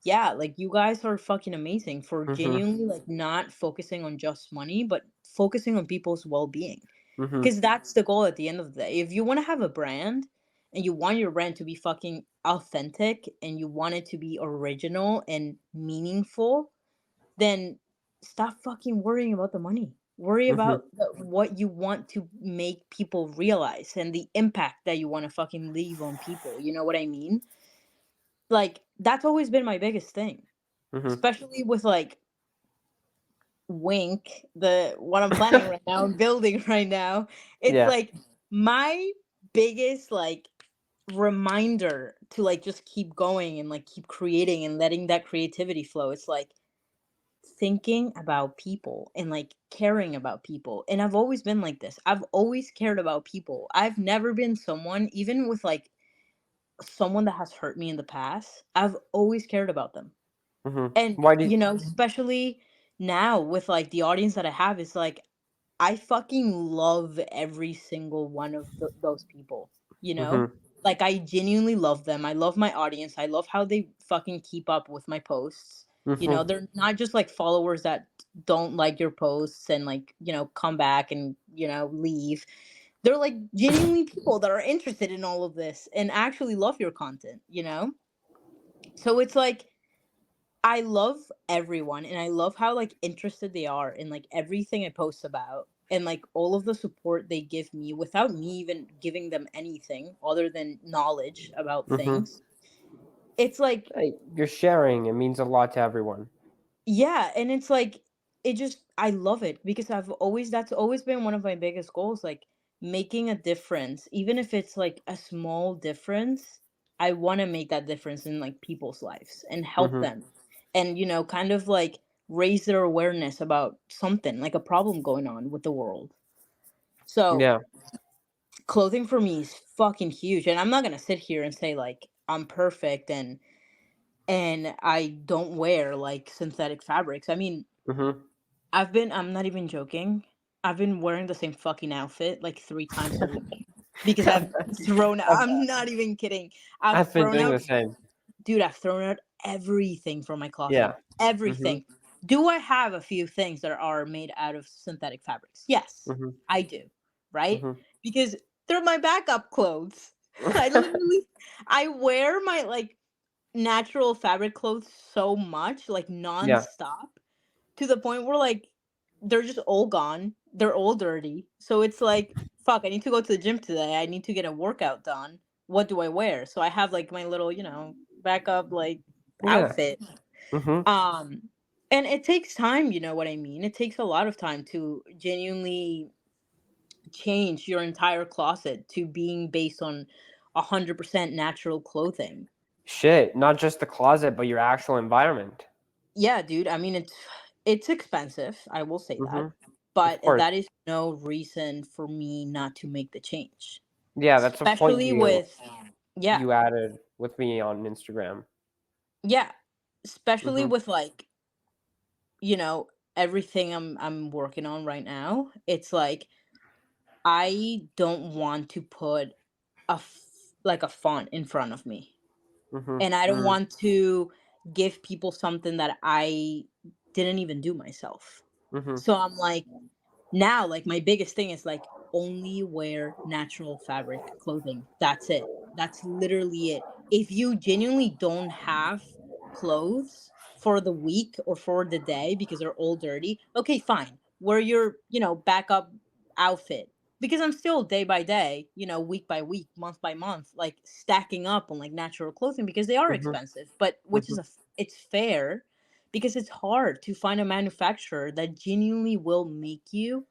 yeah, like you guys are fucking amazing for Mhm. genuinely like not focusing on just money, but focusing on people's well-being. Mhm. Because that's the goal at the end of the day. If you want to have a brand and you want your brand to be fucking authentic and you want it to be original and meaningful, then stop fucking worrying about the money. Worry Mhm. about what you want to make people realize and the impact that you want to fucking leave on people. You know what I mean? Like, that's always been my biggest thing, Mhm. especially with like Wink, the what I'm planning right now and building right now. It's Yeah. like my biggest like reminder to like just keep going and like keep creating and letting that creativity flow. It's like thinking about people and like caring about people. And I've always been like this. I've always cared about people. I've never been someone, even with like someone that has hurt me in the past, I've always cared about them. Mhm. And, Why do especially now with like the audience that I have, it's like I fucking love every single one of those people, you know? Mhm. Like, I genuinely love them. I love my audience. I love how they fucking keep up with my posts. Mhm. They're not just like followers that don't like your posts and like, come back and, leave. They're like genuinely people that are interested in all of this and actually love your content? So it's like, I love everyone and I love how like interested they are in like everything I post about and like all of the support they give me without me even giving them anything other than knowledge about Mhm. things. It's like, Hey, you're sharing. It means a lot to everyone. yeah, and it's like I love it because that's always been one of my biggest goals, like making a difference, even if it's like a small difference. I want to make that difference in like people's lives and help Mhm. them and kind of like raise their awareness about something like a problem going on with the world. So, Yeah. clothing for me is fucking huge and I'm not going to sit here and say like I'm perfect and I don't wear like synthetic fabrics. I mean, Mhm. I'm not even joking. I've been wearing the same fucking outfit like 3 times a week because I've I'm not even kidding. I've I've been thrown doing out the same. dude, I've thrown out everything from my closet. Yeah. Mhm. Everything. Do I have a few things that are made out of synthetic fabrics? Yes, Mhm. I do. Right? Mhm. Because they're my backup clothes. I literally I wear my like natural fabric clothes so much, like Yeah. nonstop to the point where like they're just all gone. They're all dirty. So it's like, fuck, I need to go to the gym today. I need to get a workout done. What do I wear? So I have like my little, backup like Yeah. outfit. Mhm. Um and it takes time, you know what I mean? It takes a lot of time to genuinely change your entire closet to being based on 100% natural clothing. Shit, not just the closet, but your actual environment. Yeah, dude. I mean, it's expensive. I will say that, Mhm. Of but course. that is no reason for me not to make the change. Yeah, that's a point Especially with, yeah, you added with me on Instagram. yeah, especially Mhm. with like you know everything I'm working on right now. It's like I don't want to put like a font in front of me, Mhm. and I don't Mm. want to give people something that I didn't even do myself. Mhm. So I'm like now like my biggest thing is like only wear natural fabric clothing. That's it. That's literally it. If you genuinely don't have clothes for the week or for the day because they're all dirty, okay, fine, wear your backup outfit, because I'm still day by day, week by week, month by month, like stacking up on like natural clothing because they are Mhm. expensive, but which is Mhm. it's fair because it's hard to find a manufacturer that genuinely will make you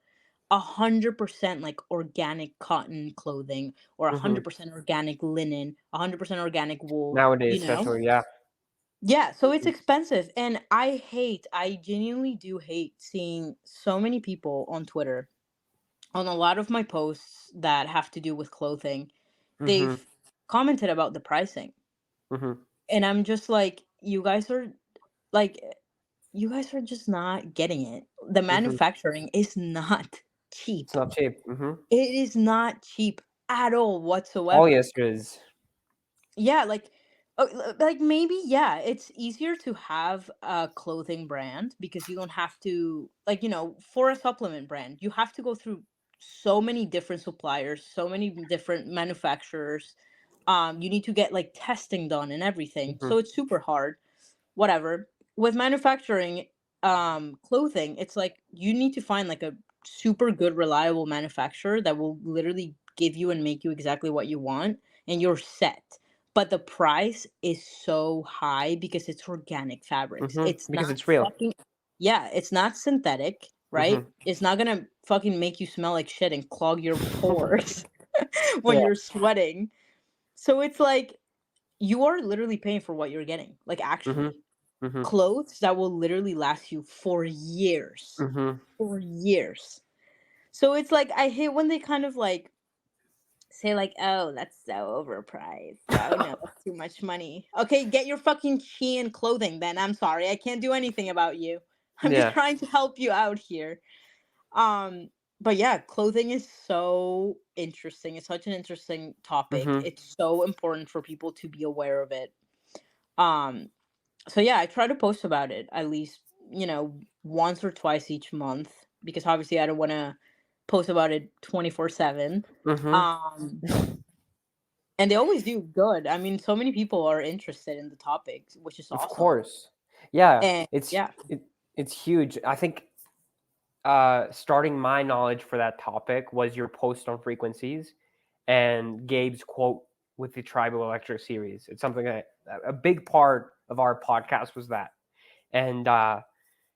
100% like organic cotton clothing or a Mhm. 100% organic linen, 100% organic wool, Nowadays, especially, yeah. Yeah, so it's Mhm. expensive. And I genuinely do hate seeing so many people on Twitter on a lot of my posts that have to do with clothing. Mhm. They've commented about the pricing. Mhm. And I'm just like, like, you guys are just not getting it. The Mhm. manufacturing is not It's cheap. not cheap. Mhm. It is not cheap at all whatsoever. Polyester is. Yeah, like maybe yeah, it's easier to have a clothing brand because you don't have to, like, for a supplement brand, you have to go through so many different suppliers, so many different manufacturers. You need to get like testing done and everything. Mhm. So it's super hard. Whatever. With manufacturing clothing, it's like you need to find like a super good reliable manufacturer that will literally give you and make you exactly what you want, and you're set. But the price is so high because it's organic fabrics. Mhm. It's Because not it's real. fucking, yeah, it's not synthetic, right? Mhm. It's not gonna fucking make you smell like shit and clog your pores when Yeah. you're sweating. So it's like you are literally paying for what you're getting, like, Mhm. actually. Mhm. Clothes that will literally last you for years. Mhm. For years. So it's like I hate when they kind of like say like, "Oh, that's so overpriced. Oh no, that's too much money." Okay, get your fucking Shein clothing then. I'm sorry. I can't do anything about you. I'm just Yeah. trying to help you out here. Um but yeah, clothing is so interesting. It's such an interesting topic. Mhm. It's so important for people to be aware of it. Um so yeah, I try to post about it at least, once or twice each month because obviously I don't want to post about it 24/7. Mhm. Um and they always do good. I mean, so many people are interested in the topics, which is Of awesome. course. Yeah, And yeah. it's huge. I think starting my knowledge for that topic was your post on frequencies and Gabe's quote with the Tribal Electric series. It's something that a big part of our podcast was that. And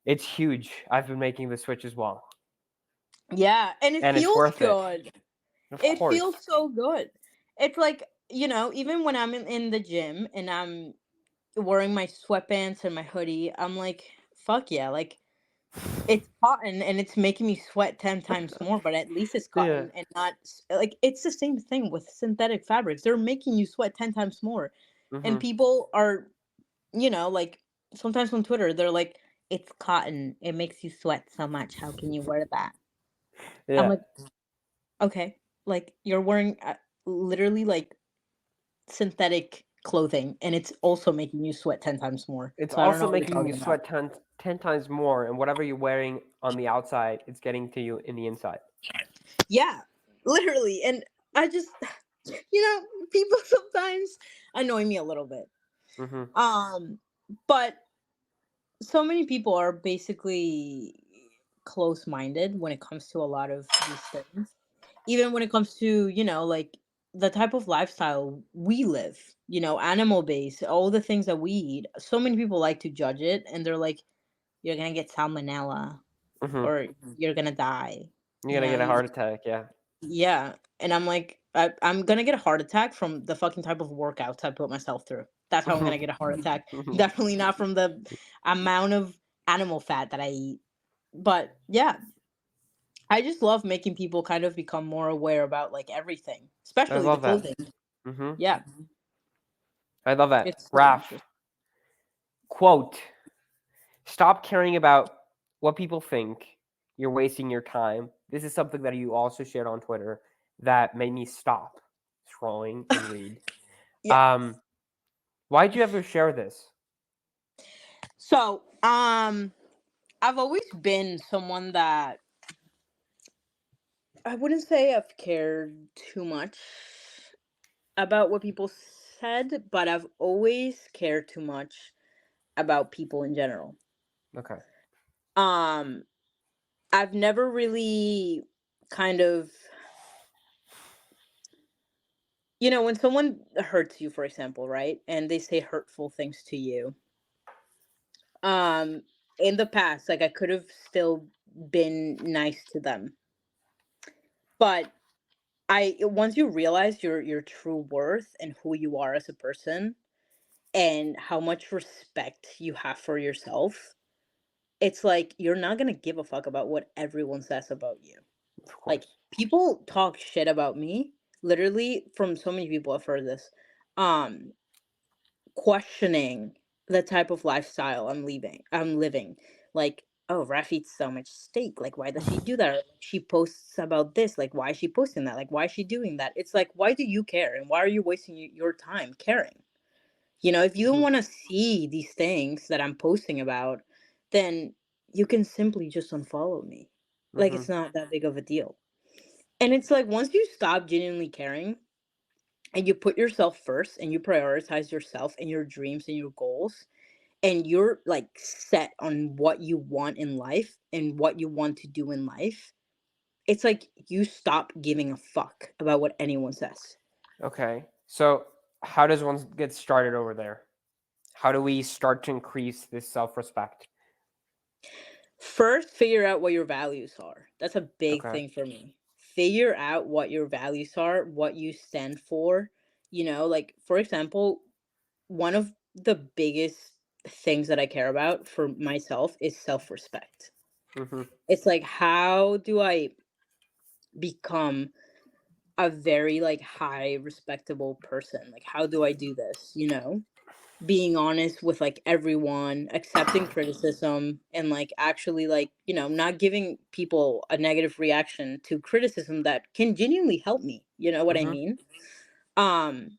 it's huge. I've been making the switch as well. Yeah, and it And it's feels worth it. good. Of It course. feels so good. It's like, even when I'm in the gym and I'm wearing my sweatpants and my hoodie, I'm like, fuck yeah, like it's cotton and it's making me sweat 10 times more, but at least it's Yeah. cotton and not like it's the same thing with synthetic fabrics. They're making you sweat 10 times more. And Mhm. people are, like sometimes on Twitter, they're like, it's cotton. It makes you sweat so much. How can you wear that? I'm Yeah. like, okay, like you're wearing literally like synthetic clothing and it's also making you sweat 10 times more. It's So I don't know also what you're making you talking about. sweat 10 times more, and whatever you're wearing on the outside, it's getting to you in the inside. Yeah, literally. And I just, people sometimes annoy me a little bit. Mhm. Um, but so many people are basically close-minded when it comes to a lot of these things. Even when it comes to, like the type of lifestyle we live, animal based, all the things that we eat. So many people like to judge it and they're like, you're gonna get salmonella Mhm. or you're gonna die. You're You gonna know, get a you heart attack. Yeah. Yeah, and I'm like, I'm gonna get a heart attack from the fucking type of workouts I put myself through. That's how I'm gonna get a heart attack. Definitely not from the amount of animal fat that I eat. But yeah, I just love making people kind of become more aware about like everything, I especially the love that. clothing. Mhm. Yeah, I love that. it's so Raf, interesting. quote, stop caring about what people think. You're wasting your time. This is something that you also shared on Twitter that made me stop scrolling and read. Yeah. Um, why'd you ever share this? So, I've always been someone that I wouldn't say I've cared too much about what people said, but I've always cared too much about people in general. Okay. Um, I've never really kind of, when someone hurts you, for example, right? And they say hurtful things to you. Um, in the past, like I could have still been nice to them. But once you realize your true worth and who you are as a person and how much respect you have for yourself, it's like you're not gonna give a fuck about what everyone says about you. Of Like course. people talk shit about me. Literally, from so many people I've heard this. Um, questioning the type of lifestyle I'm living. Like, oh, Raf eats so much steak. Like, why does she do that? Or, like, she posts about this. Like, why is she posting that? Like, why is she doing that? It's like, why do you care? And why are you wasting your time caring? If you don't Mhm. want to see these things that I'm posting about, then you can simply just unfollow me. Like, it's Mhm. not that big of a deal. And it's like, once you stop genuinely caring and you put yourself first and you prioritize yourself and your dreams and your goals, and you're like set on what you want in life and what you want to do in life, it's like you stop giving a fuck about what anyone says. Okay. So, how does one get started over there? How do we start to increase this self-respect? First, figure out what your values are. That's a big Okay. thing for me. Figure out what your values are, what you stand for. Like, for example, one of the biggest things that I care about for myself is self respect. Mhm. It's like, how do I become a very like high respectable person? Like, how do I do this? Being honest with like everyone, accepting criticism, and like actually like, not giving people a negative reaction to criticism that can genuinely help me. You know what I Mhm. mean? Um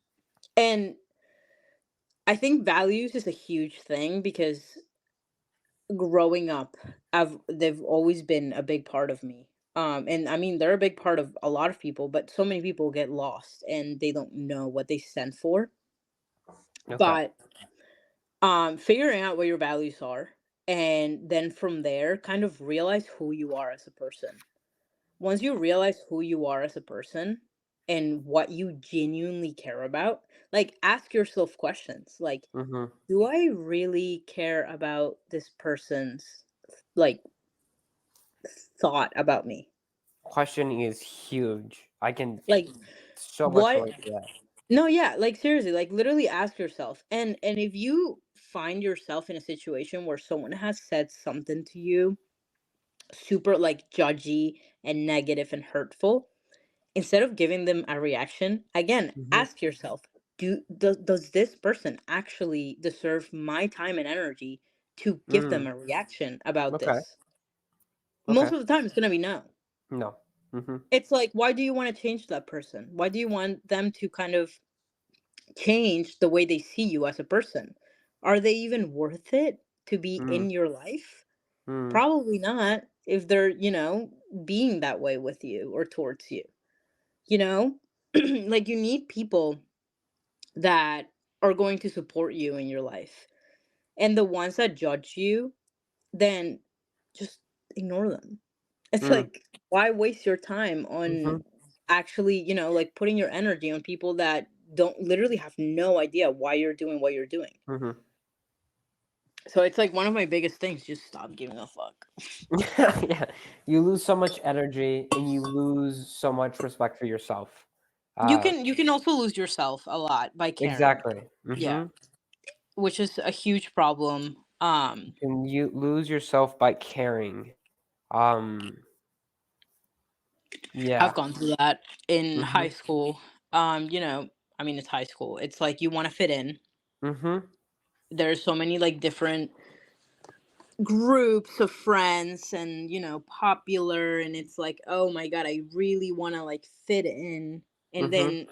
and I think values is a huge thing because growing up, they've always been a big part of me. And I mean, they're a big part of a lot of people, but so many people get lost and they don't know what they stand for. Okay. But figuring out what your values are, and then from there kind of realize who you are as a person. Once you realize who you are as a person and what you genuinely care about, like, ask yourself questions like, Mhm. do I really care about this person's like thought about me? Questioning is huge. I can Like, so much what? relate to that. No, yeah, like, seriously, like, literally ask yourself. And if you find yourself in a situation where someone has said something to you super like judgy and negative and hurtful, instead of giving them a reaction, again, Mhm. ask yourself, does this person actually deserve my time and energy to give them Mm. a reaction about Okay. this? Most Okay. of the time it's going to be no. No. Mhm. It's like, why do you want to change that person? Why do you want them to kind of change the way they see you as a person? Are they even worth it to be Mm. in your life? Mm. Probably not, if they're, being that way with you or towards you. You know? Like, you need people that are going to support you in your life. And the ones that judge you, then just ignore them. It's Mm. like, why waste your time on Mhm. actually, like, putting your energy on people that don't literally have no idea why you're doing what you're doing? Mhm. So it's like one of my biggest things, just stop giving a fuck. Yeah. You lose so much energy and you lose so much respect for yourself. Uh, You can also lose yourself a lot by caring. exactly. Yeah, Mhm. which is a huge problem. And you lose yourself by caring. Um, I've yeah. gone through that in high Mhm. school. I mean, it's high school. It's like you want to fit in. Mhm. There's so many like different groups of friends and, popular, and it's like, oh my god, I really want to like fit in. And Mhm. then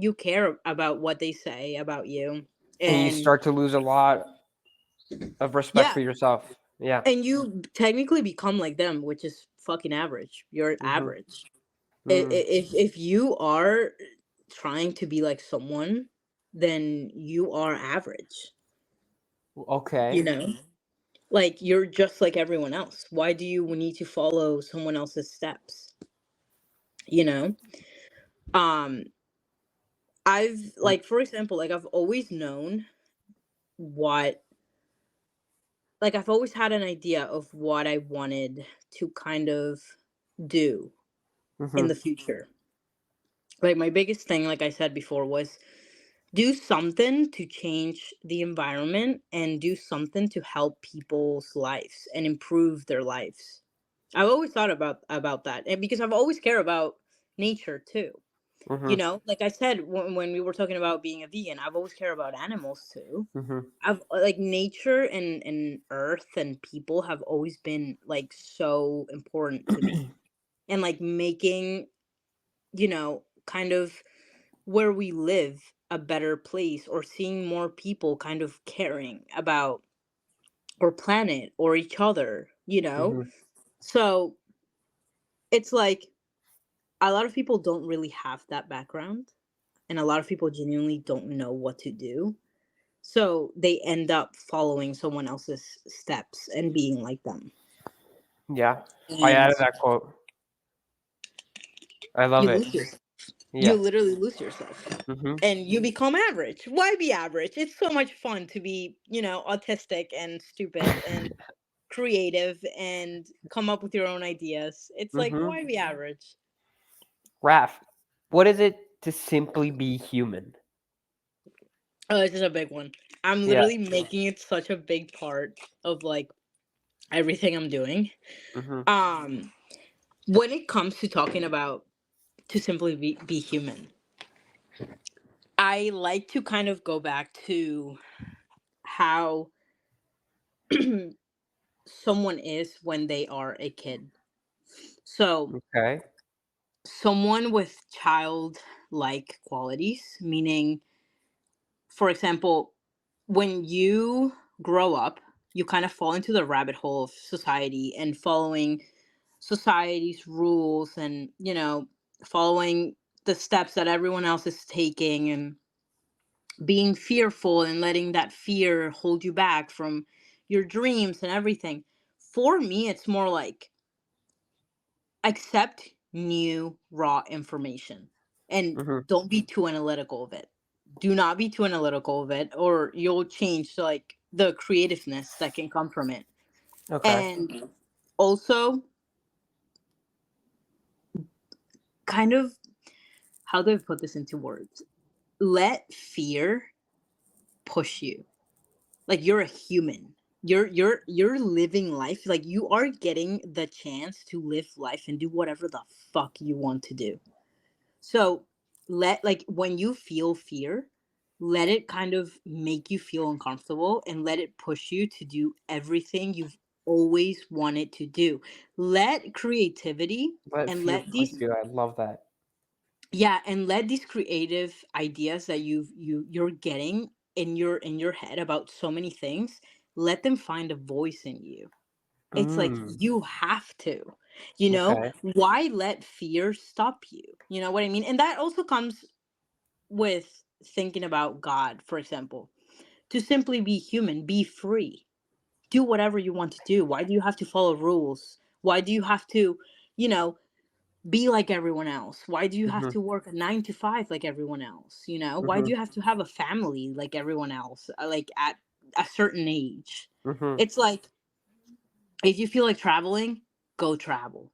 you care about what they say about you. And you And start to lose a lot of respect yeah, for yourself. Yeah. and you technically become like them, which is fucking average. You're Mhm. average. Mm. If you are trying to be like someone, then you are average, you Okay. know? Like, you're just like everyone else. Why do you need to follow someone else's steps, you know? Um, Mm. for example, like, I've always known what like, I've always had an idea of what I wanted to kind of do in the Mhm. future. Like, my biggest thing, like I said before, was do something to change the environment and do something to help people's lives and improve their lives. I've always thought about that, and because I've always cared about nature too. Mhm. Like I said, when we were talking about being a vegan, I've always cared about animals too. Mhm. I've like nature and earth and people have always been like so important to me. And like making, kind of where we live a better place, or seeing more people kind of caring about our planet or each other. Mhm. So it's like a lot of people don't really have that background, and a lot of people genuinely don't know what to do. So they end up following someone else's steps and being like them. Yeah. I And added that quote. I love you it. lose yourself. You Yeah. literally lose yourself. Mhm. And you become average. Why be average? It's so much fun to be, autistic and stupid and creative and come up with your own ideas. It's like, Mhm. why be average? Raph, what is it to simply be human? Oh, this is a big one. I'm Yeah. literally making it such a big part of like everything I'm doing. Mhm. Um, when it comes to talking about to simply be human, I like to kind of go back to how someone is when they are a kid. So, Okay. someone with childlike qualities, meaning, for example, when you grow up, you kind of fall into the rabbit hole of society and following society's rules and, following the steps that everyone else is taking and being fearful and letting that fear hold you back from your dreams and everything. For me, it's more like accept new raw information and Mhm. don't be too analytical of it. Do not be too analytical of it, or you'll change to like the creativeness that can come from it. Okay. And also, kind of, how do I put this into words? Let fear push you. Like you're a human. You're living life. Like you are getting the chance to live life and do whatever the fuck you want to do. So let like when you feel fear, let it kind of make you feel uncomfortable and let it push you to do everything you've always wanted to do. Let creativity Let and fear let push these you. I love that. yeah, and let these creative ideas that you're getting in your head about so many things, let them find a voice in you. It's like Mm. you have to, you know, Okay. why let fear stop you? You know what I mean? And that also comes with thinking about God, for example. To simply be human, be free. Do whatever you want to do. Why do you have to follow rules? Why do you have to, you know, be like everyone else? Why do you have Mhm. to work a 9 to 5 like everyone else? Why do Mhm. you have to have a family like everyone else, like at a certain age? Mhm. It's like if you feel like traveling, go travel.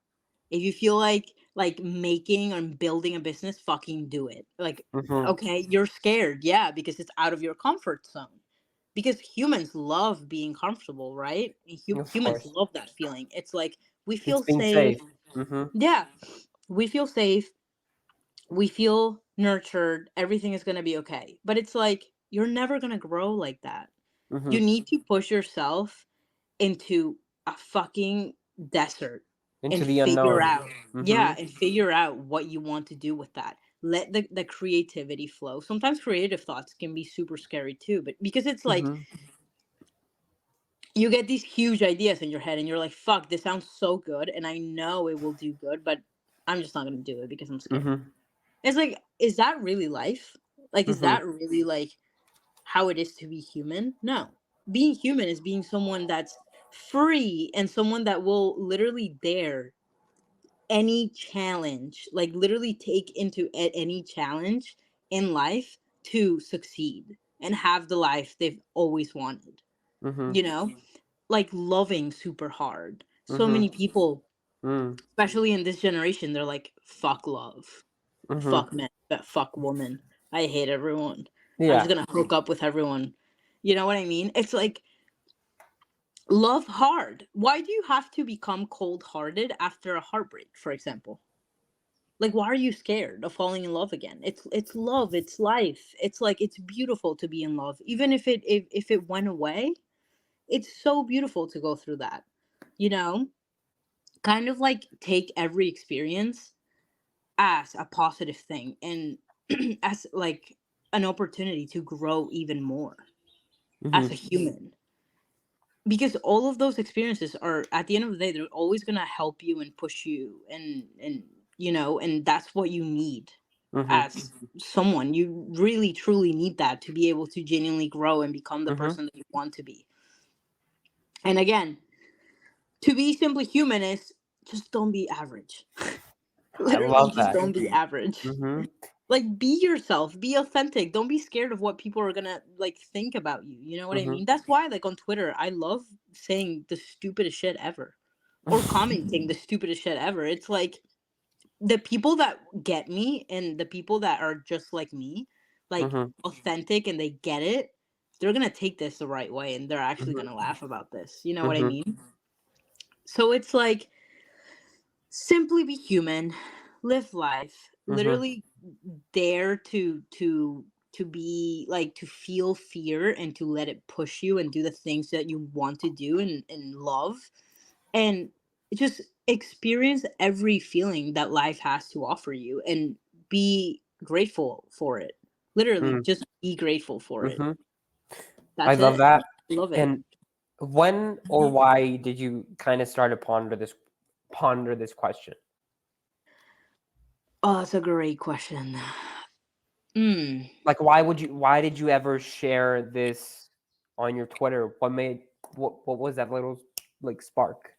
If you feel like making and building a business, fucking do it. Like, Mhm. okay, you're scared, yeah, because it's out of your comfort zone. Because humans love being comfortable, right? Of Humans course. love that feeling. It's like we It's feel being safe. safe. Mhm. Yeah, we feel safe. We feel nurtured. Everything is going to be okay. But it's like you're never going to grow like that. You Mhm. need to push yourself into a fucking desert Into and the figure unknown. out, yeah, Mhm. and figure out what you want to do with that. Let the creativity flow. Sometimes creative thoughts can be super scary too, but because it's like Mhm. you get these huge ideas in your head and you're like, fuck, this sounds so good and I know it will do good, but I'm just not going to do it because I'm scared. Mhm. It's like, is that really life? Like, is Mhm. that really like how it is to be human? No. Being human is being someone that's free and someone that will literally dare any challenge, like literally take into any challenge in life to succeed and have the life they've always wanted. Mhm. You know, like loving super hard. So Mhm. many people, Mm. especially in this generation, they're like, fuck love, Mhm. fuck men, fuck woman. I hate everyone. I'm just Yeah. gonna hook up with everyone. You know what I mean? It's like love hard. Why do you have to become cold hearted after a heartbreak, for example? Like, why are you scared of falling in love again? It's love, it's life. It's like it's beautiful to be in love. Even if it went away, it's so beautiful to go through that. You know? Kind of like take every experience as a positive thing and as like an opportunity to grow even more as a Mhm. human. Because all of those experiences are at the end of the day they're always going to help you and push you and and that's what you need Mhm. as someone. You really truly need that to be able to genuinely grow and become the Mhm. person that you want to be. And again, to be simply human is just don't be average. I Literally love just that. don't be average. Mhm. Like be yourself, be authentic, don't be scared of what people are gonna like think about you, you know what I Mhm. mean? That's why like on Twitter I love saying the stupidest shit ever or commenting the stupidest shit ever. It's like the people that get me and the people that are just like me, like Mhm. authentic and they get it, they're gonna take this the right way and they're actually Mhm. gonna laugh about this, you know what I Mhm. mean? So it's like simply be human, live life, Mhm. literally dare to be like to feel fear and to let it push you and do the things that you want to do and love and just experience every feeling that life has to offer you and be grateful for it. Literally Mm. just be grateful for it. Mhm. I That's love it. that. Love it. And when or why did you kind of start to ponder this question? Oh, that's a great question. Mm. Like, why did you ever share this on your Twitter? What was that little like spark?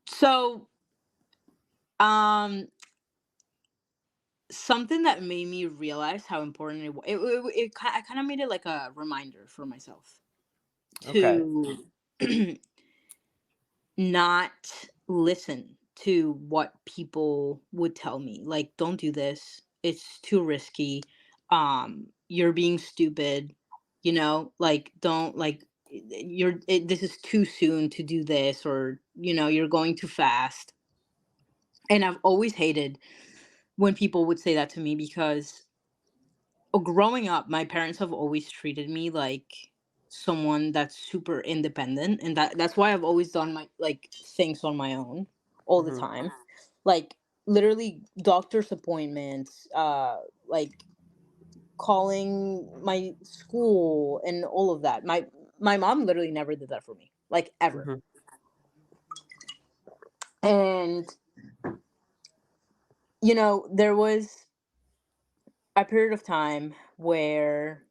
So um something that made me realize how important I kind of made it like a reminder for myself Okay. to not listen to what people would tell me. Like, don't do this. It's too risky. You're being stupid. Like don't like this is too soon to do this or you're going too fast. And I've always hated when people would say that to me because growing up, my parents have always treated me like someone that's super independent, and that's why I've always done my like things on my own all the Mhm. time. Like literally doctor's appointments, like calling my school and all of that. My mom literally never did that for me, like ever. Mhm. And there was a period of time where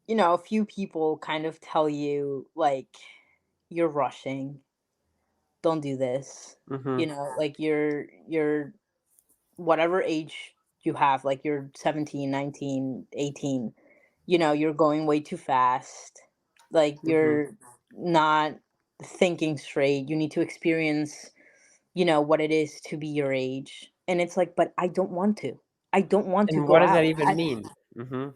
a few people kind of tell you like you're rushing, don't do this. Mhm. Like you're whatever age you have, like you're 17, 19, 18, you're going way too fast. Like Mhm. you're not thinking straight. You need to experience, what it is to be your age. And it's like, but I don't want to. I don't want to And go what does that out. even mean? Mhm.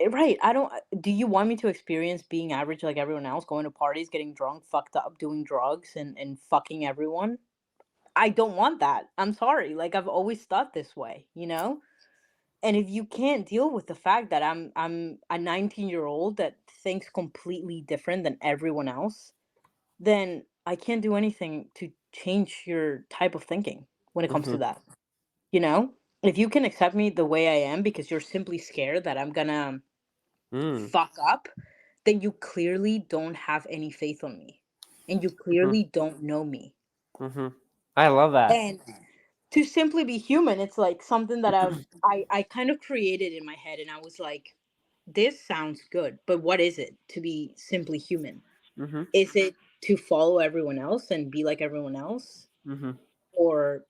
Right. I don't. Do you want me to experience being average like everyone else, going to parties, getting drunk, fucked up, doing drugs, and fucking everyone? I don't want that. I'm sorry. Like I've always thought this way. And if you can't deal with the fact that I'm a 19-year-old that thinks completely different than everyone else, then I can't do anything to change your type of thinking when it comes to Mhm. that. You know? If you can accept me the way I am because you're simply scared that I'm gonna Mm. fuck up, then you clearly don't have any faith on me. And you Mhm. clearly don't know me. Mhm. I love that. And to simply be human, it's like something that I kind of created in my head and I was like, this sounds good, but what is it to be simply human? Mhm. Is it to follow everyone else and be like everyone else? Mhm. Or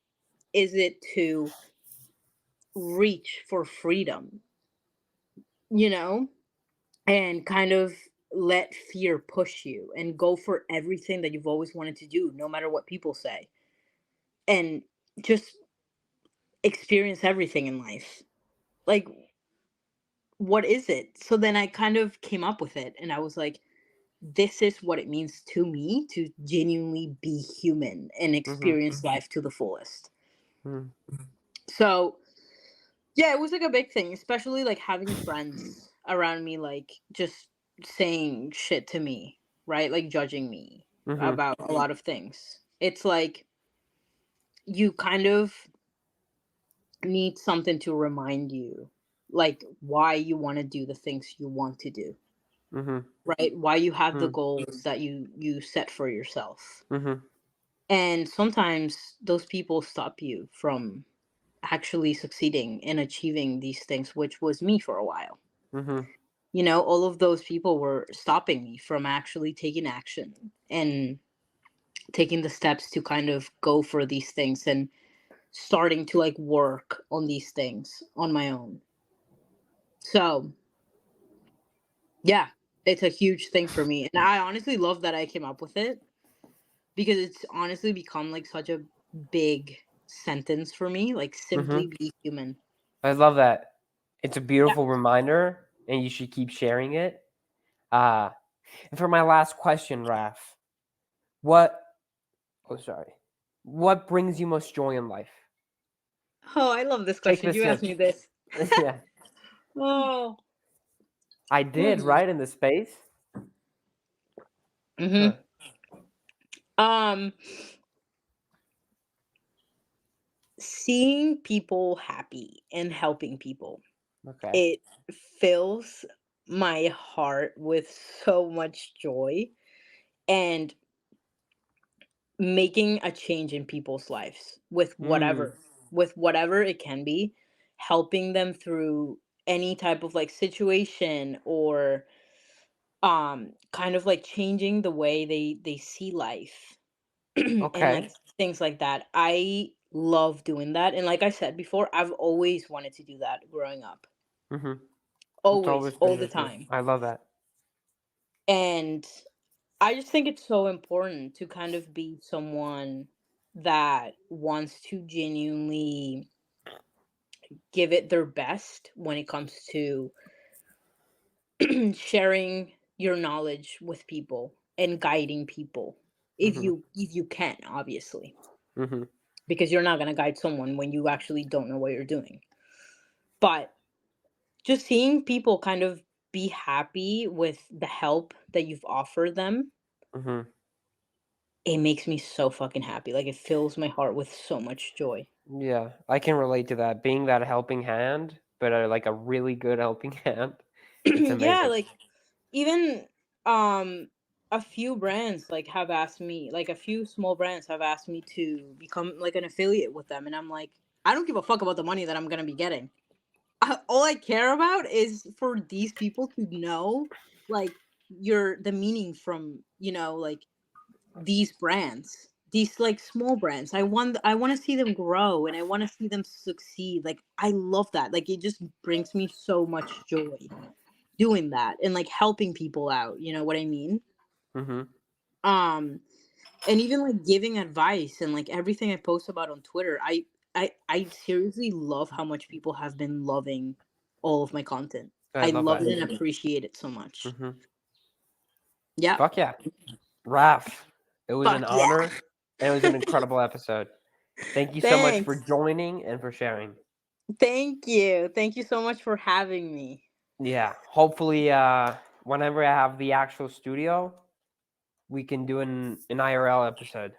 is it to reach for freedom, you know? And kind of let fear push you and go for everything that you've always wanted to do, no matter what people say, and just experience everything in life. Like, what is it? So then I kind of came up with it and I was like, this is what it means to me to genuinely be human and Mhm. experience life to the fullest. Mhm. So, yeah, it was like a big thing, especially like having friends around me, like just saying shit to me, right? Like judging me Mhm. about a lot of things. It's like you kind of need something to remind you, like why you want to do the things you want to do, Mhm. right? Why you have the Mhm. goals that you set for yourself. Mhm. And sometimes those people stop you from actually succeeding and achieving these things, which was me for a while. Mhm. You know, all of those people were stopping me from actually taking action and taking the steps to kind of go for these things and starting to like work on these things on my own. So, yeah, it's a huge thing for me. And I honestly love that I came up with it because it's honestly become like such a big sentence for me, like simply Mhm. be human. I love that. It's a Yeah. beautiful reminder, and you should keep sharing it. Uh, and for my last question, Raf, what oh, sorry. What brings you most joy in life? Oh, I love this Take question. the You asked me sip. this. Yeah. Oh. I did, Hmm. right, in the space? Huh. Mm-hmm. Um, Seeing people happy and helping people. Okay. It fills my heart with so much joy and making a change in people's lives Mm. with whatever it can be, helping them through any type of like situation or kind of like changing the way they see life and like Okay. things like that. I love doing that. And like I said before, I've always wanted to do that growing up. Mhm. It's Always, always been all the your dream. time. I love that. And I just think it's so important to kind of be someone that wants to genuinely give it their best when it comes to sharing your knowledge with people and guiding people. Mhm. If you can, obviously, Mhm. because you're not going to guide someone when you actually don't know what you're doing. But just seeing people kind of be happy with the help that you've offered them, Mhm. it makes me so fucking happy. Like it fills my heart with so much joy. Yeah, I can relate to that. Being that helping hand, but like a really good helping hand. It's Yeah, amazing. like even um a few brands like have asked me, like a few small brands have asked me to become like an affiliate with them, and I'm like, I don't give a fuck about the money that I'm going to be getting. All I care about is for these people to know like the meaning from, you know, like these brands, these like small brands. I want to see them grow and I want to see them succeed. Like I love that. Like it just brings me so much joy doing that and like helping people out, you know what I mean? Mhm. um and even like giving advice and like everything I post about on Twitter. I seriously love how much people have been loving all of my content. I I love love that. it and appreciate it so much. Mhm. Yeah. Fuck yeah. Raf, it was an Fuck yeah. honor and it was an incredible episode. Thank you so much for Thanks. joining and for sharing. Thank you so much for having me. Yeah, hopefully whenever I have the actual studio, we can do an IRL episode.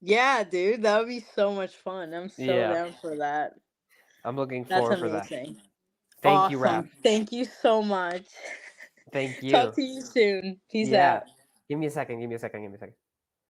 Yeah, dude, that would be so much fun. I'm so Yeah, down for that. I'm looking That's forward for that. amazing. Thank you, Raf. Awesome. Thank you so much. Thank Talk you. to you soon. Peace Yeah. out. Give me a second. Give me a second. Give me a second.